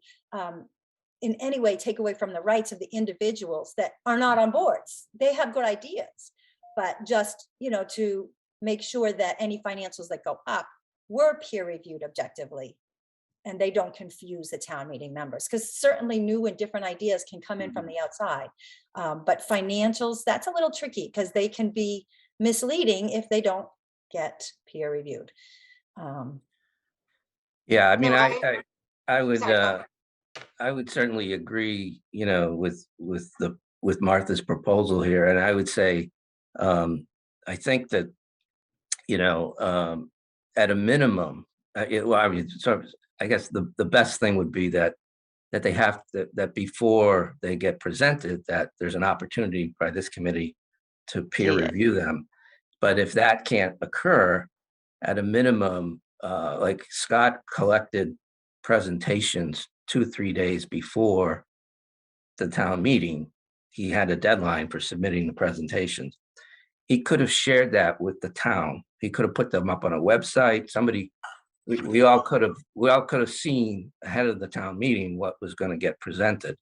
in any way take away from the rights of the individuals that are not on boards. They have good ideas, but just, you know, to make sure that any financials that go up were peer reviewed objectively and they don't confuse the town meeting members, because certainly new and different ideas can come in from the outside. But financials, that's a little tricky because they can be misleading if they don't get peer reviewed. Yeah, I mean, No, I would Sorry. I would certainly agree, you know, with Martha's proposal here, and I would say I think that, you know, at a minimum, well, I mean, so I guess the best thing would be that they have that before they get presented, that there's an opportunity by this committee to peer See it. review them. But if that can't occur, at a minimum, like Scott collected presentations 2-3 days before the town meeting. He had a deadline for submitting the presentations. He could have shared that with the town. He could have put them up on a website. We all could have seen ahead of the town meeting what was going to get presented,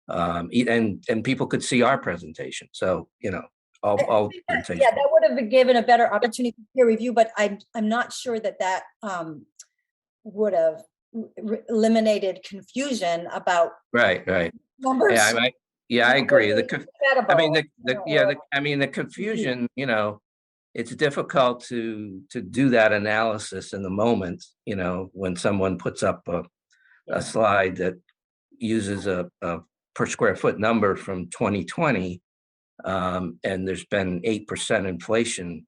and people could see our presentation. So, you know, all presentations. Yeah, that would have been given a better opportunity for peer review, but I'm not sure that would have eliminated confusion about Right. numbers. Yeah, I agree. The Credible. confusion, you know, it's difficult to do that analysis in the moment, you know, when someone puts up a slide that uses a per square foot number from 2020, and there's been 8% inflation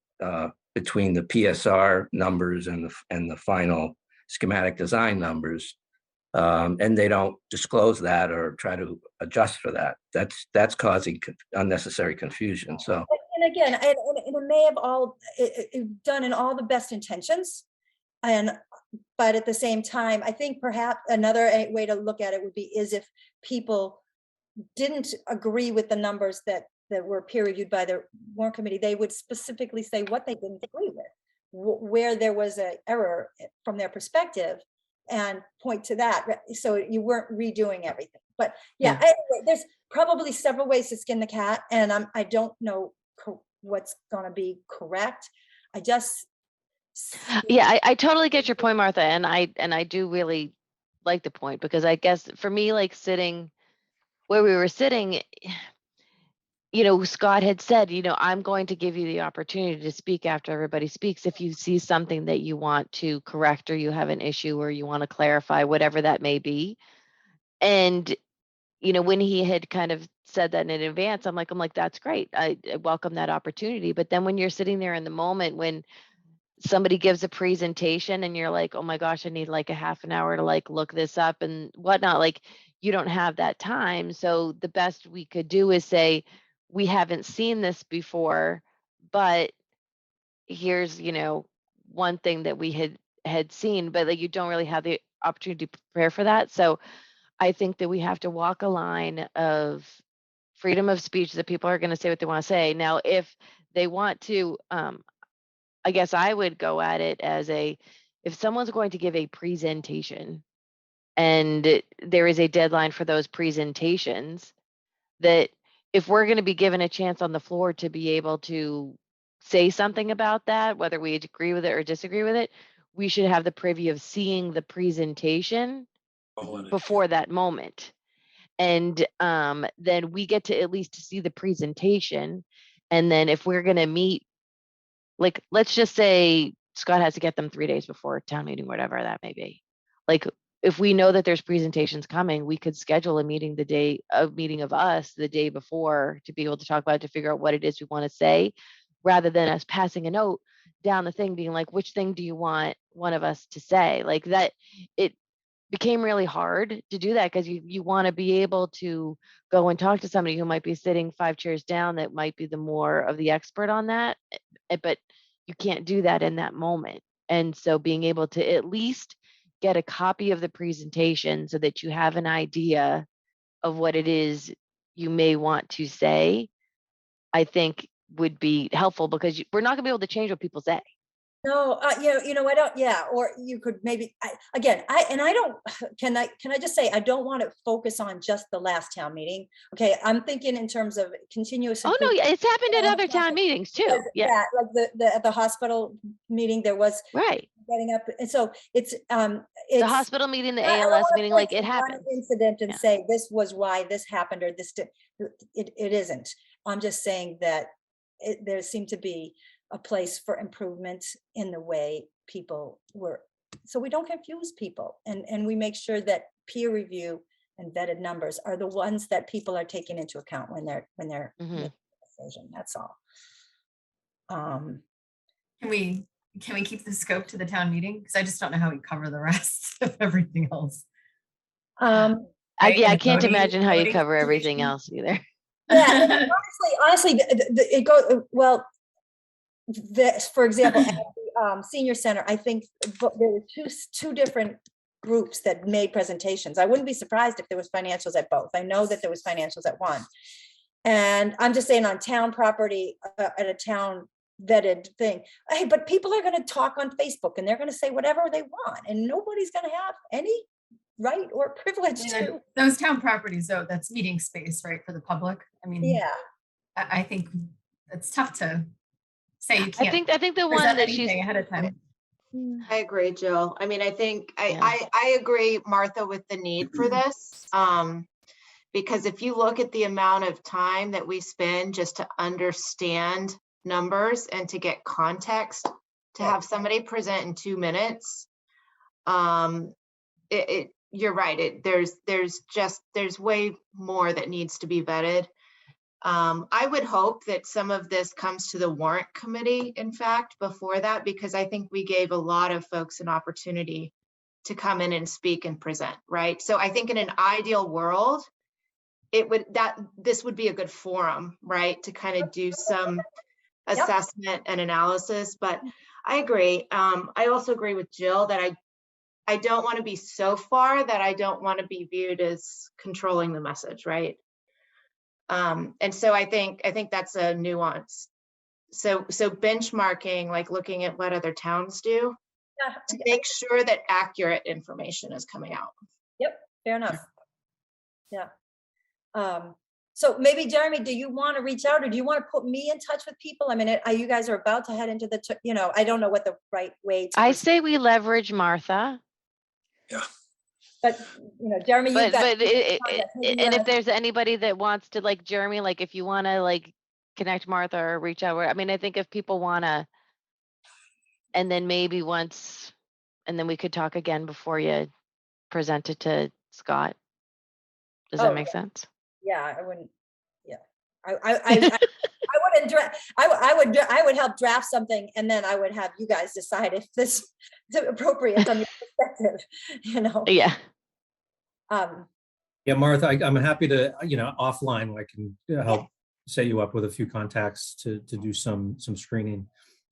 between the PSR numbers and the final schematic design numbers, and they don't disclose that or try to adjust for that. That's causing unnecessary confusion. So. And again, and it may have all done in all the best intentions, but at the same time, I think perhaps another way to look at it would be is if people didn't agree with the numbers that that were peer reviewed by the warrant committee, they would specifically say what they didn't agree with, where there was an error from their perspective, and point to that. So you weren't redoing everything. But yeah, anyway, there's probably several ways to skin the cat, and I don't know what's going to be correct. I just Yeah, I totally get your point, Martha, and I do really like the point, because I guess for me, like sitting where we were sitting, Scott had said, I'm going to give you the opportunity to speak after everybody speaks. If you see something that you want to correct, or you have an issue, or you want to clarify, whatever that may be. And, when he had kind of said that in advance, I'm like, that's great. I welcome that opportunity. But then when you're sitting there in the moment, when somebody gives a presentation and you're like, oh my gosh, I need like a half an hour to like look this up and whatnot, like you don't have that time. So the best we could do is say, we haven't seen this before, but here's, one thing that we had seen, but like you don't really have the opportunity to prepare for that. So I think that we have to walk a line of freedom of speech, that people are going to say what they want to say. Now, if they want to, I guess I would go at it as if someone's going to give a presentation and there is a deadline for those presentations, that if we're going to be given a chance on the floor to be able to say something about that, whether we agree with it or disagree with it, we should have the privy of seeing the presentation before that moment. And then we get to at least see the presentation. And then if we're going to meet, like, let's just say Scott has to get them 3 days before town meeting, whatever that may be. Like, if we know that there's presentations coming, we could schedule a meeting of us the day before to be able to talk about it, to figure out what it is we want to say, rather than us passing a note down the thing being like, which thing do you want one of us to say? Like that, it became really hard to do that, because you want to be able to go and talk to somebody who might be sitting 5 chairs down, that might be the more of the expert on that, but you can't do that in that moment. And so being able to at least get a copy of the presentation so that you have an idea of what it is you may want to say, I think would be helpful, because we're not gonna be able to change what people say. No, I don't, yeah, or you could maybe, can I just say, I don't want to focus on just the last town meeting. Okay, I'm thinking in terms of continuous. Oh, no, yeah, it's happened at other town meetings too. Yeah. Like at the hospital meeting, there was. Right. Getting up, and so it's the hospital meeting, the I don't ALS wanna meeting, point like it to one happened. incident and say this was why this happened, or this it isn't. I'm just saying that there seemed to be a place for improvement in the way people were, so we don't confuse people, and we make sure that peer review and vetted numbers are the ones that people are taking into account when they're making a decision. That's all. Can we keep the scope to the town meeting? Because I just don't know how we cover the rest of everything else. I can't imagine how you cover everything else either. Yeah, honestly, it goes well. For example, at the senior center, I think there were two different groups that made presentations. I wouldn't be surprised if there was financials at both. I know that there was financials at one, and I'm just saying on town property at a town vetted thing. Hey, but people are going to talk on Facebook and they're going to say whatever they want, and nobody's going to have any right or privilege to those town properties. Though, that's meeting space, right, for the public. I mean, yeah, I think it's tough to say you can't. I think the one that she's ahead of time. I agree, Jill. I mean, I think I agree, Martha, with the need for this. Because if you look at the amount of time that we spend just to understand numbers and to get context, to have somebody present in 2 minutes, you're right. There's way more that needs to be vetted. I would hope that some of this comes to the warrant committee, in fact, before that, because I think we gave a lot of folks an opportunity to come in and speak and present, right? So I think in an ideal world, this would be a good forum, right, to kind of do some assessment and analysis. But I agree. I also agree with Jill that I don't want to be so far that I don't want to be viewed as controlling the message, right? And so I think that's a nuance. So benchmarking, like looking at what other towns do to make sure that accurate information is coming out. Yep, fair enough. Yeah. So maybe Jeremy, do you want to reach out or do you want to put me in touch with people? I mean, you guys are about to head into the, I don't know what the right way to. I say we leverage Martha. Yeah. But, Jeremy, you've got. And if there's anybody that wants to, like Jeremy, like if you want to like connect Martha or reach out, I mean, I think if people want to, and then maybe once, and then we could talk again before you present it to Scott. Does that make sense? Yeah, I wouldn't. Yeah, I wouldn't. I would help draft something, and then I would have you guys decide if this is appropriate from your perspective. Yeah. Yeah, Martha, I'm happy to, offline, I can help set you up with a few contacts to do some screening.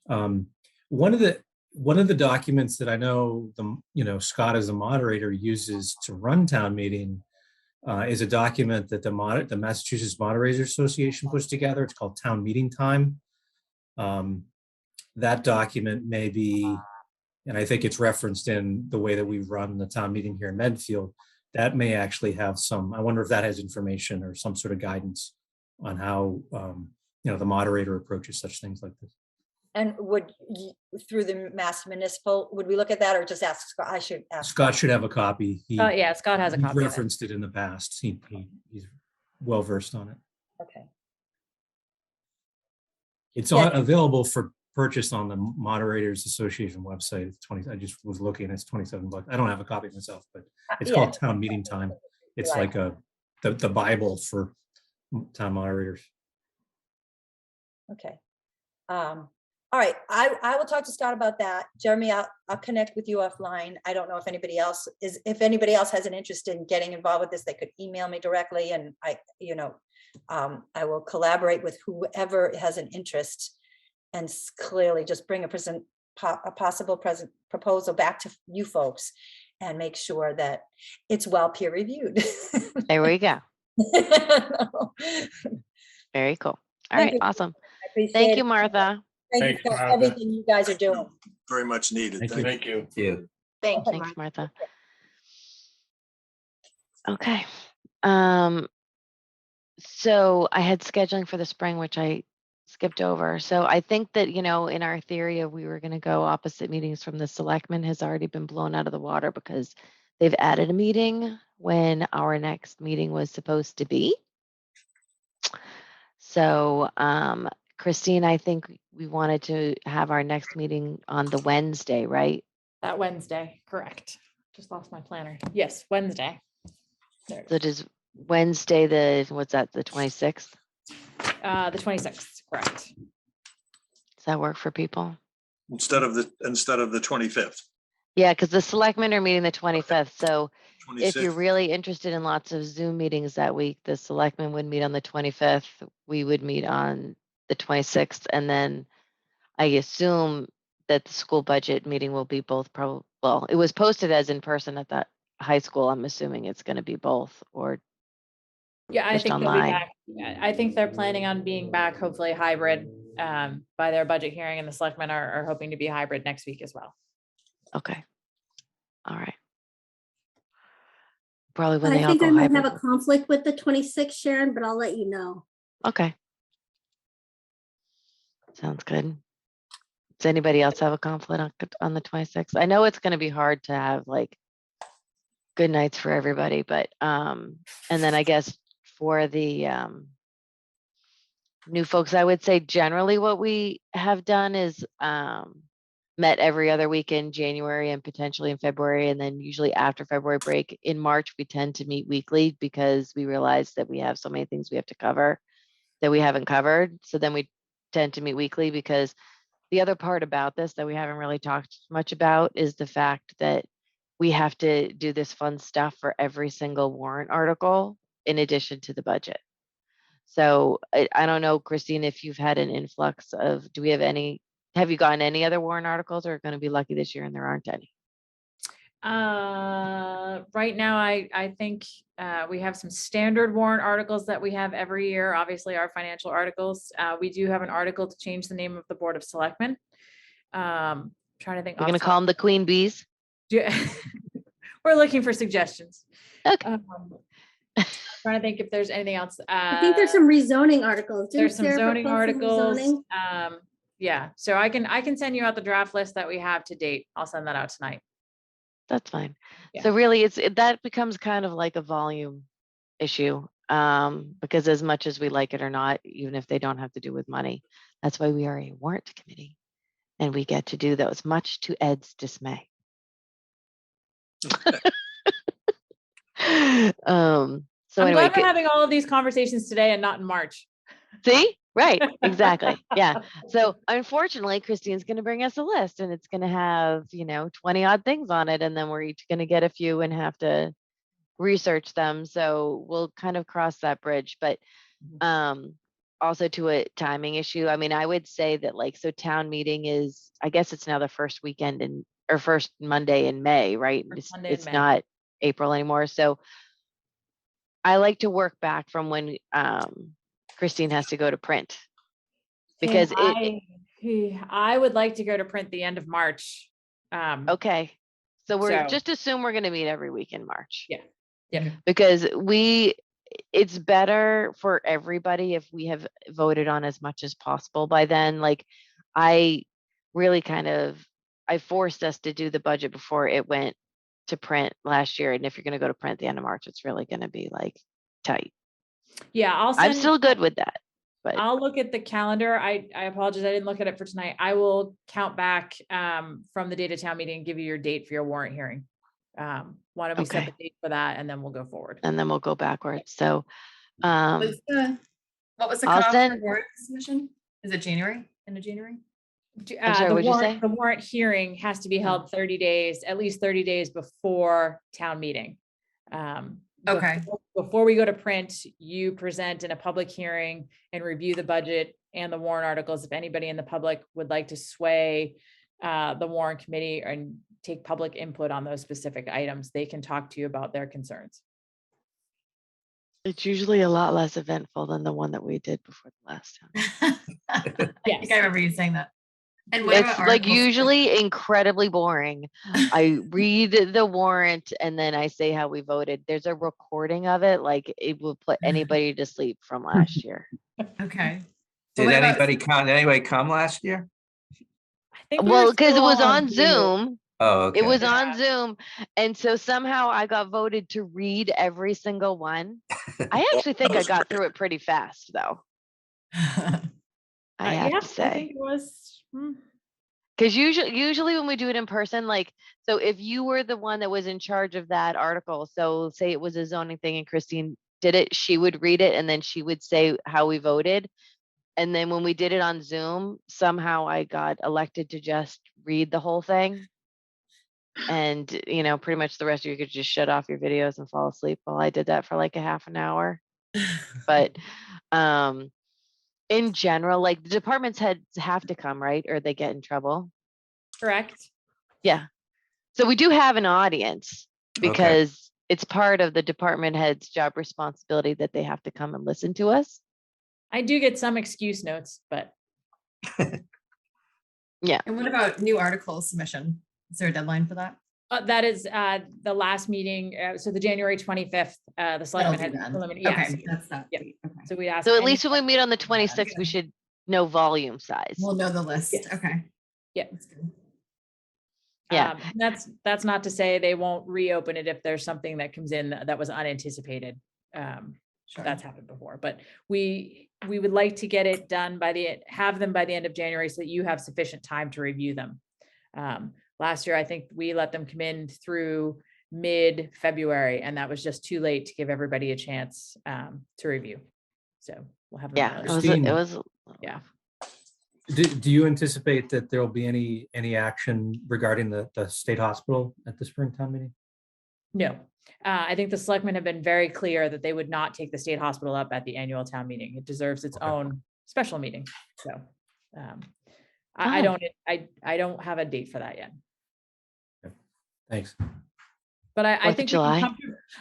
One of the documents that I know Scott as a moderator uses to run town meeting is a document that the Massachusetts Moderators Association puts together. It's called Town Meeting Time. That document may be, and I think it's referenced in the way that we run the town meeting here in Medfield, that may actually have some, I wonder if that has information or some sort of guidance on how, the moderator approaches such things like this. And through the Mass Municipal, would we look at that or just ask Scott? I should ask. Scott should have a copy. Yeah, Scott has a copy. He's referenced it in the past. He's well versed on it. Okay. It's available for purchase on the Moderators Association website. It's 20. I just was looking. It's $27. I don't have a copy myself, but it's called Town Meeting Time. It's like the Bible for town moderators. Okay. All right. I will talk to Scott about that. Jeremy, I'll connect with you offline. I don't know if anybody else has an interest in getting involved with this, they could email me directly, and I will collaborate with whoever has an interest, and clearly just bring a possible proposal back to you folks and make sure that it's well peer reviewed. There we go. Very cool. All right, awesome. Thank you, Martha. Thank you for everything you guys are doing. Very much needed. Thank you. Thank you. Thanks, Martha. Okay. So I had scheduling for the spring, which I skipped over. So I think that, in our theory of we were going to go opposite meetings from the selectmen has already been blown out of the water because they've added a meeting when our next meeting was supposed to be. So, Christine, I think we wanted to have our next meeting on the Wednesday, right? That Wednesday, correct. Just lost my planner. Yes, Wednesday. So it is Wednesday, the 26th? The 26th, correct. Does that work for people? Instead of the 25th. Yeah, because the selectmen are meeting the 25th. So if 26th. you're really interested in lots of Zoom meetings that week, the selectmen would meet on the 25th. We would meet on the 26th. And then I assume that the school budget meeting will be both probably, well, it was posted as in person at that high school. I'm assuming it's going to be both, or yeah, I just think they'll be online. back. Yeah, I think they're planning on being back, hopefully hybrid, by their budget hearing, and the selectmen are hoping to be hybrid next week as well. Okay. All right. Probably when I they all think go I might hybrid. have a conflict with the 26th, Sharon, but I'll let you know. Okay. Sounds good. Does anybody else have a conflict on the 26th? I know it's going to be hard to have like good nights for everybody, but and then I guess for the new folks, I would say generally what we have done is met every other week in January and potentially in February, and then usually after February break. In March, we tend to meet weekly because we realize that we have so many things we have to cover that we haven't covered. So then we tend to meet weekly, because the other part about this that we haven't really talked much about is the fact that we have to do this fun stuff for every single warrant article in addition to the budget. So I don't know, Christine, if you've had an influx of, have you gotten any other warrant articles, or are going to be lucky this year and there aren't any? Right now, I think we have some standard warrant articles that we have every year, obviously our financial articles. We do have an article to change the name of the Board of Selectmen. Trying to think. We're going to call them the Queen Bees. Yeah. We're looking for suggestions. Okay. Trying to think if there's anything else. I think there's some rezoning articles. Didn't There's some Sarah zoning propose some articles. rezoning? Yeah, so I can send you out the draft list that we have to date. I'll send that out tonight. That's fine. Yeah. So really that becomes kind of like a volume issue, because as much as we like it or not, even if they don't have to do with money, that's why we are a warrant committee and we get to do those, much to Ed's dismay. So I'm anyway, glad we're having all of these conversations today and not in March. see? Right, exactly. Yeah. So unfortunately, Christine's going to bring us a list and it's going to have, 20 odd things on it. And then we're each going to get a few and have to research them. So we'll kind of cross that bridge. But also to a timing issue, I mean, I would say that so town meeting is, I guess it's now the first weekend or first Monday in May, right? It's not April anymore. So I like to work back from when Christine has to go to print, because I would like to go to print the end of March. Okay. So we're just assume we're going to meet every week in March. Yeah. Yeah. Because it's better for everybody if we have voted on as much as possible by then. I really I forced us to do the budget before it went to print last year. And if you're going to go to print the end of March, it's really going to be tight. Yeah. I'm still good with that. But I'll look at the calendar. I apologize. I didn't look at it for tonight. I will count back from the date of town meeting and give you your date for your warrant hearing. Why don't we set the date for that and then we'll go forward. And then we'll go backwards. So what was the cutoff for warrant submission? Is it January? End of January? I'm sorry, what'd you say? The warrant hearing has to be held 30 days, at least 30 days before town meeting. Okay. Before we go to print, you present in a public hearing and review the budget and the warrant articles. If anybody in the public would like to sway the warrant committee and take public input on those specific items, they can talk to you about their concerns. It's usually a lot less eventful than the one that we did before the last time. I think I remember you saying that. And what It's about usually incredibly boring. I read the warrant and then I say how we voted. There's a recording of it. It will put anybody to sleep from last year. Okay. Did anybody come last year? I think Well, because it was on Zoom. Oh, okay. It was on Zoom. And so somehow I got voted to read every single one. I actually think I got through it pretty fast, though. I have to say. I think it was. Because usually when we do it in person, so if you were the one that was in charge of that article, so say it was a zoning thing and Christine did it, she would read it and then she would say how we voted. And then when we did it on Zoom, somehow I got elected to just read the whole thing. And, pretty much the rest of you could just shut off your videos and fall asleep. Well, I did that for a half an hour. But in general, the department's heads have to come, right? Or they get in trouble. Correct. Yeah. So we do have an audience because it's part of the department head's job responsibility that they have to come and listen to us. I do get some excuse notes, but. Yeah. And what about new article submission? Is there a deadline for that? That is the last meeting. So the January 25th, the selectmen had preliminary. Yes. Okay, that's that. Yeah. Okay. So we asked. So at least when we meet on the 26th, we should know volume size. We'll know the list. Yes. Okay. Yeah. That's good. Yeah. That's not to say they won't reopen it if there's something that comes in that was unanticipated. Sure. That's happened before, but we would like to get it done have them by the end of January so that you have sufficient time to review them. Last year, I think we let them come in through mid-February, and that was just too late to give everybody a chance to review. So we'll have. Yeah, it was. Yeah. Do you anticipate that there will be any action regarding the state hospital at the Springtown meeting? No. I think the selectmen have been very clear that they would not take the state hospital up at the annual town meeting. It deserves its own special meeting. So I don't have a date for that yet. Thanks. But I 4th of think July.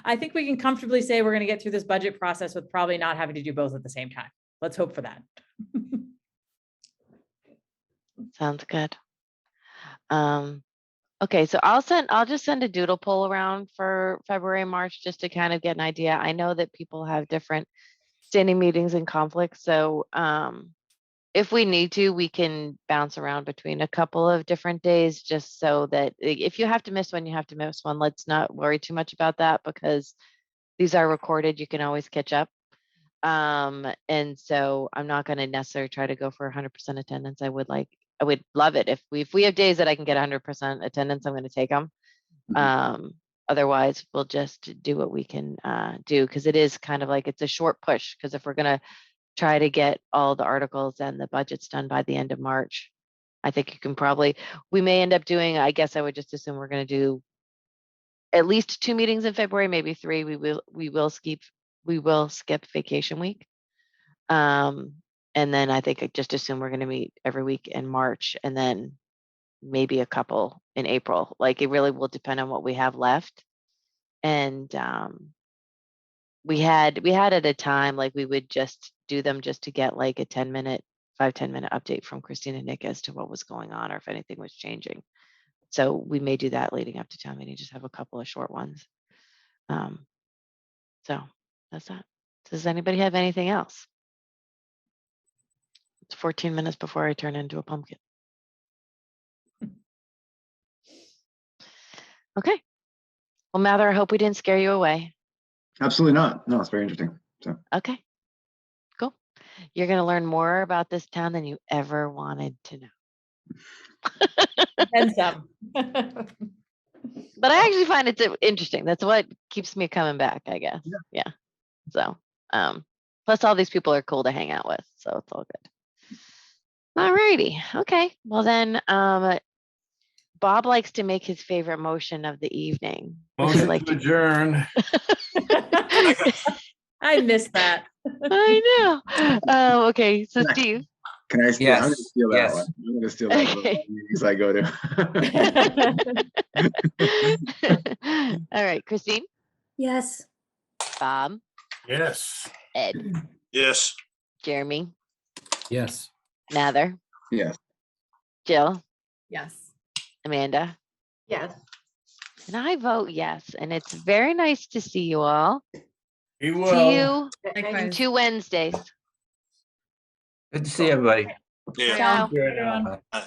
I think we can comfortably say we're going to get through this budget process with probably not having to do both at the same time. Let's hope for that. Sounds good. Okay, so I'll just send a doodle poll around for February, March, just to kind of get an idea. I know that people have different standing meetings and conflicts, so if we need to, we can bounce around between a couple of different days, just so that if you have to miss one, you have to miss one. Let's not worry too much about that, because these are recorded. You can always catch up. And so I'm not going to necessarily try to go for 100% attendance. I would love it if we have days that I can get 100% attendance, I'm going to take them. Otherwise we'll just do what we can do, because it is kind of like, it's a short push, because if we're going to try to get all the articles and the budgets done by the end of March, I think you can we may end up doing, I guess I would just assume we're going to do at least 2 meetings in February, maybe 3. We will skip vacation week. And then I think I just assume we're going to meet every week in March, and then maybe a couple in April. Like, it really will depend on what we have left. And we had at a time, like, we would just do them just to get like a 5-10 minute update from Christine and Nick as to what was going on or if anything was changing. So we may do that leading up to town meeting, just have a couple of short ones. So that's that. Does anybody have anything else? It's 14 minutes before I turn into a pumpkin. Okay. Well, Mather, I hope we didn't scare you away. Absolutely not. No, it's very interesting. So Okay, cool. You're going to learn more about this town than you ever wanted to know. And some. But I actually find it interesting. That's what keeps me coming back, I guess. Yeah. So, plus all these people are cool to hang out with, so it's all good. All righty. Okay. Well then, Bob likes to make his favorite motion of the evening. Motion to adjourn. I missed that. I know. Okay. So Steve. can I steal? I'm going to Yes, steal that yes. one. I'm going to steal that one. Okay. Meetings I go to. All right, Christine, Yes. Bob, Yes. Ed, Yes. Jeremy, Yes. Mather, Yes. Jill, Yes. Amanda, Yes. and I vote yes. And it's very nice to see you all. He will. See you in Likewise. 2 Wednesdays. Good to see everybody. Yeah. Ciao. Good. Everyone. Uh,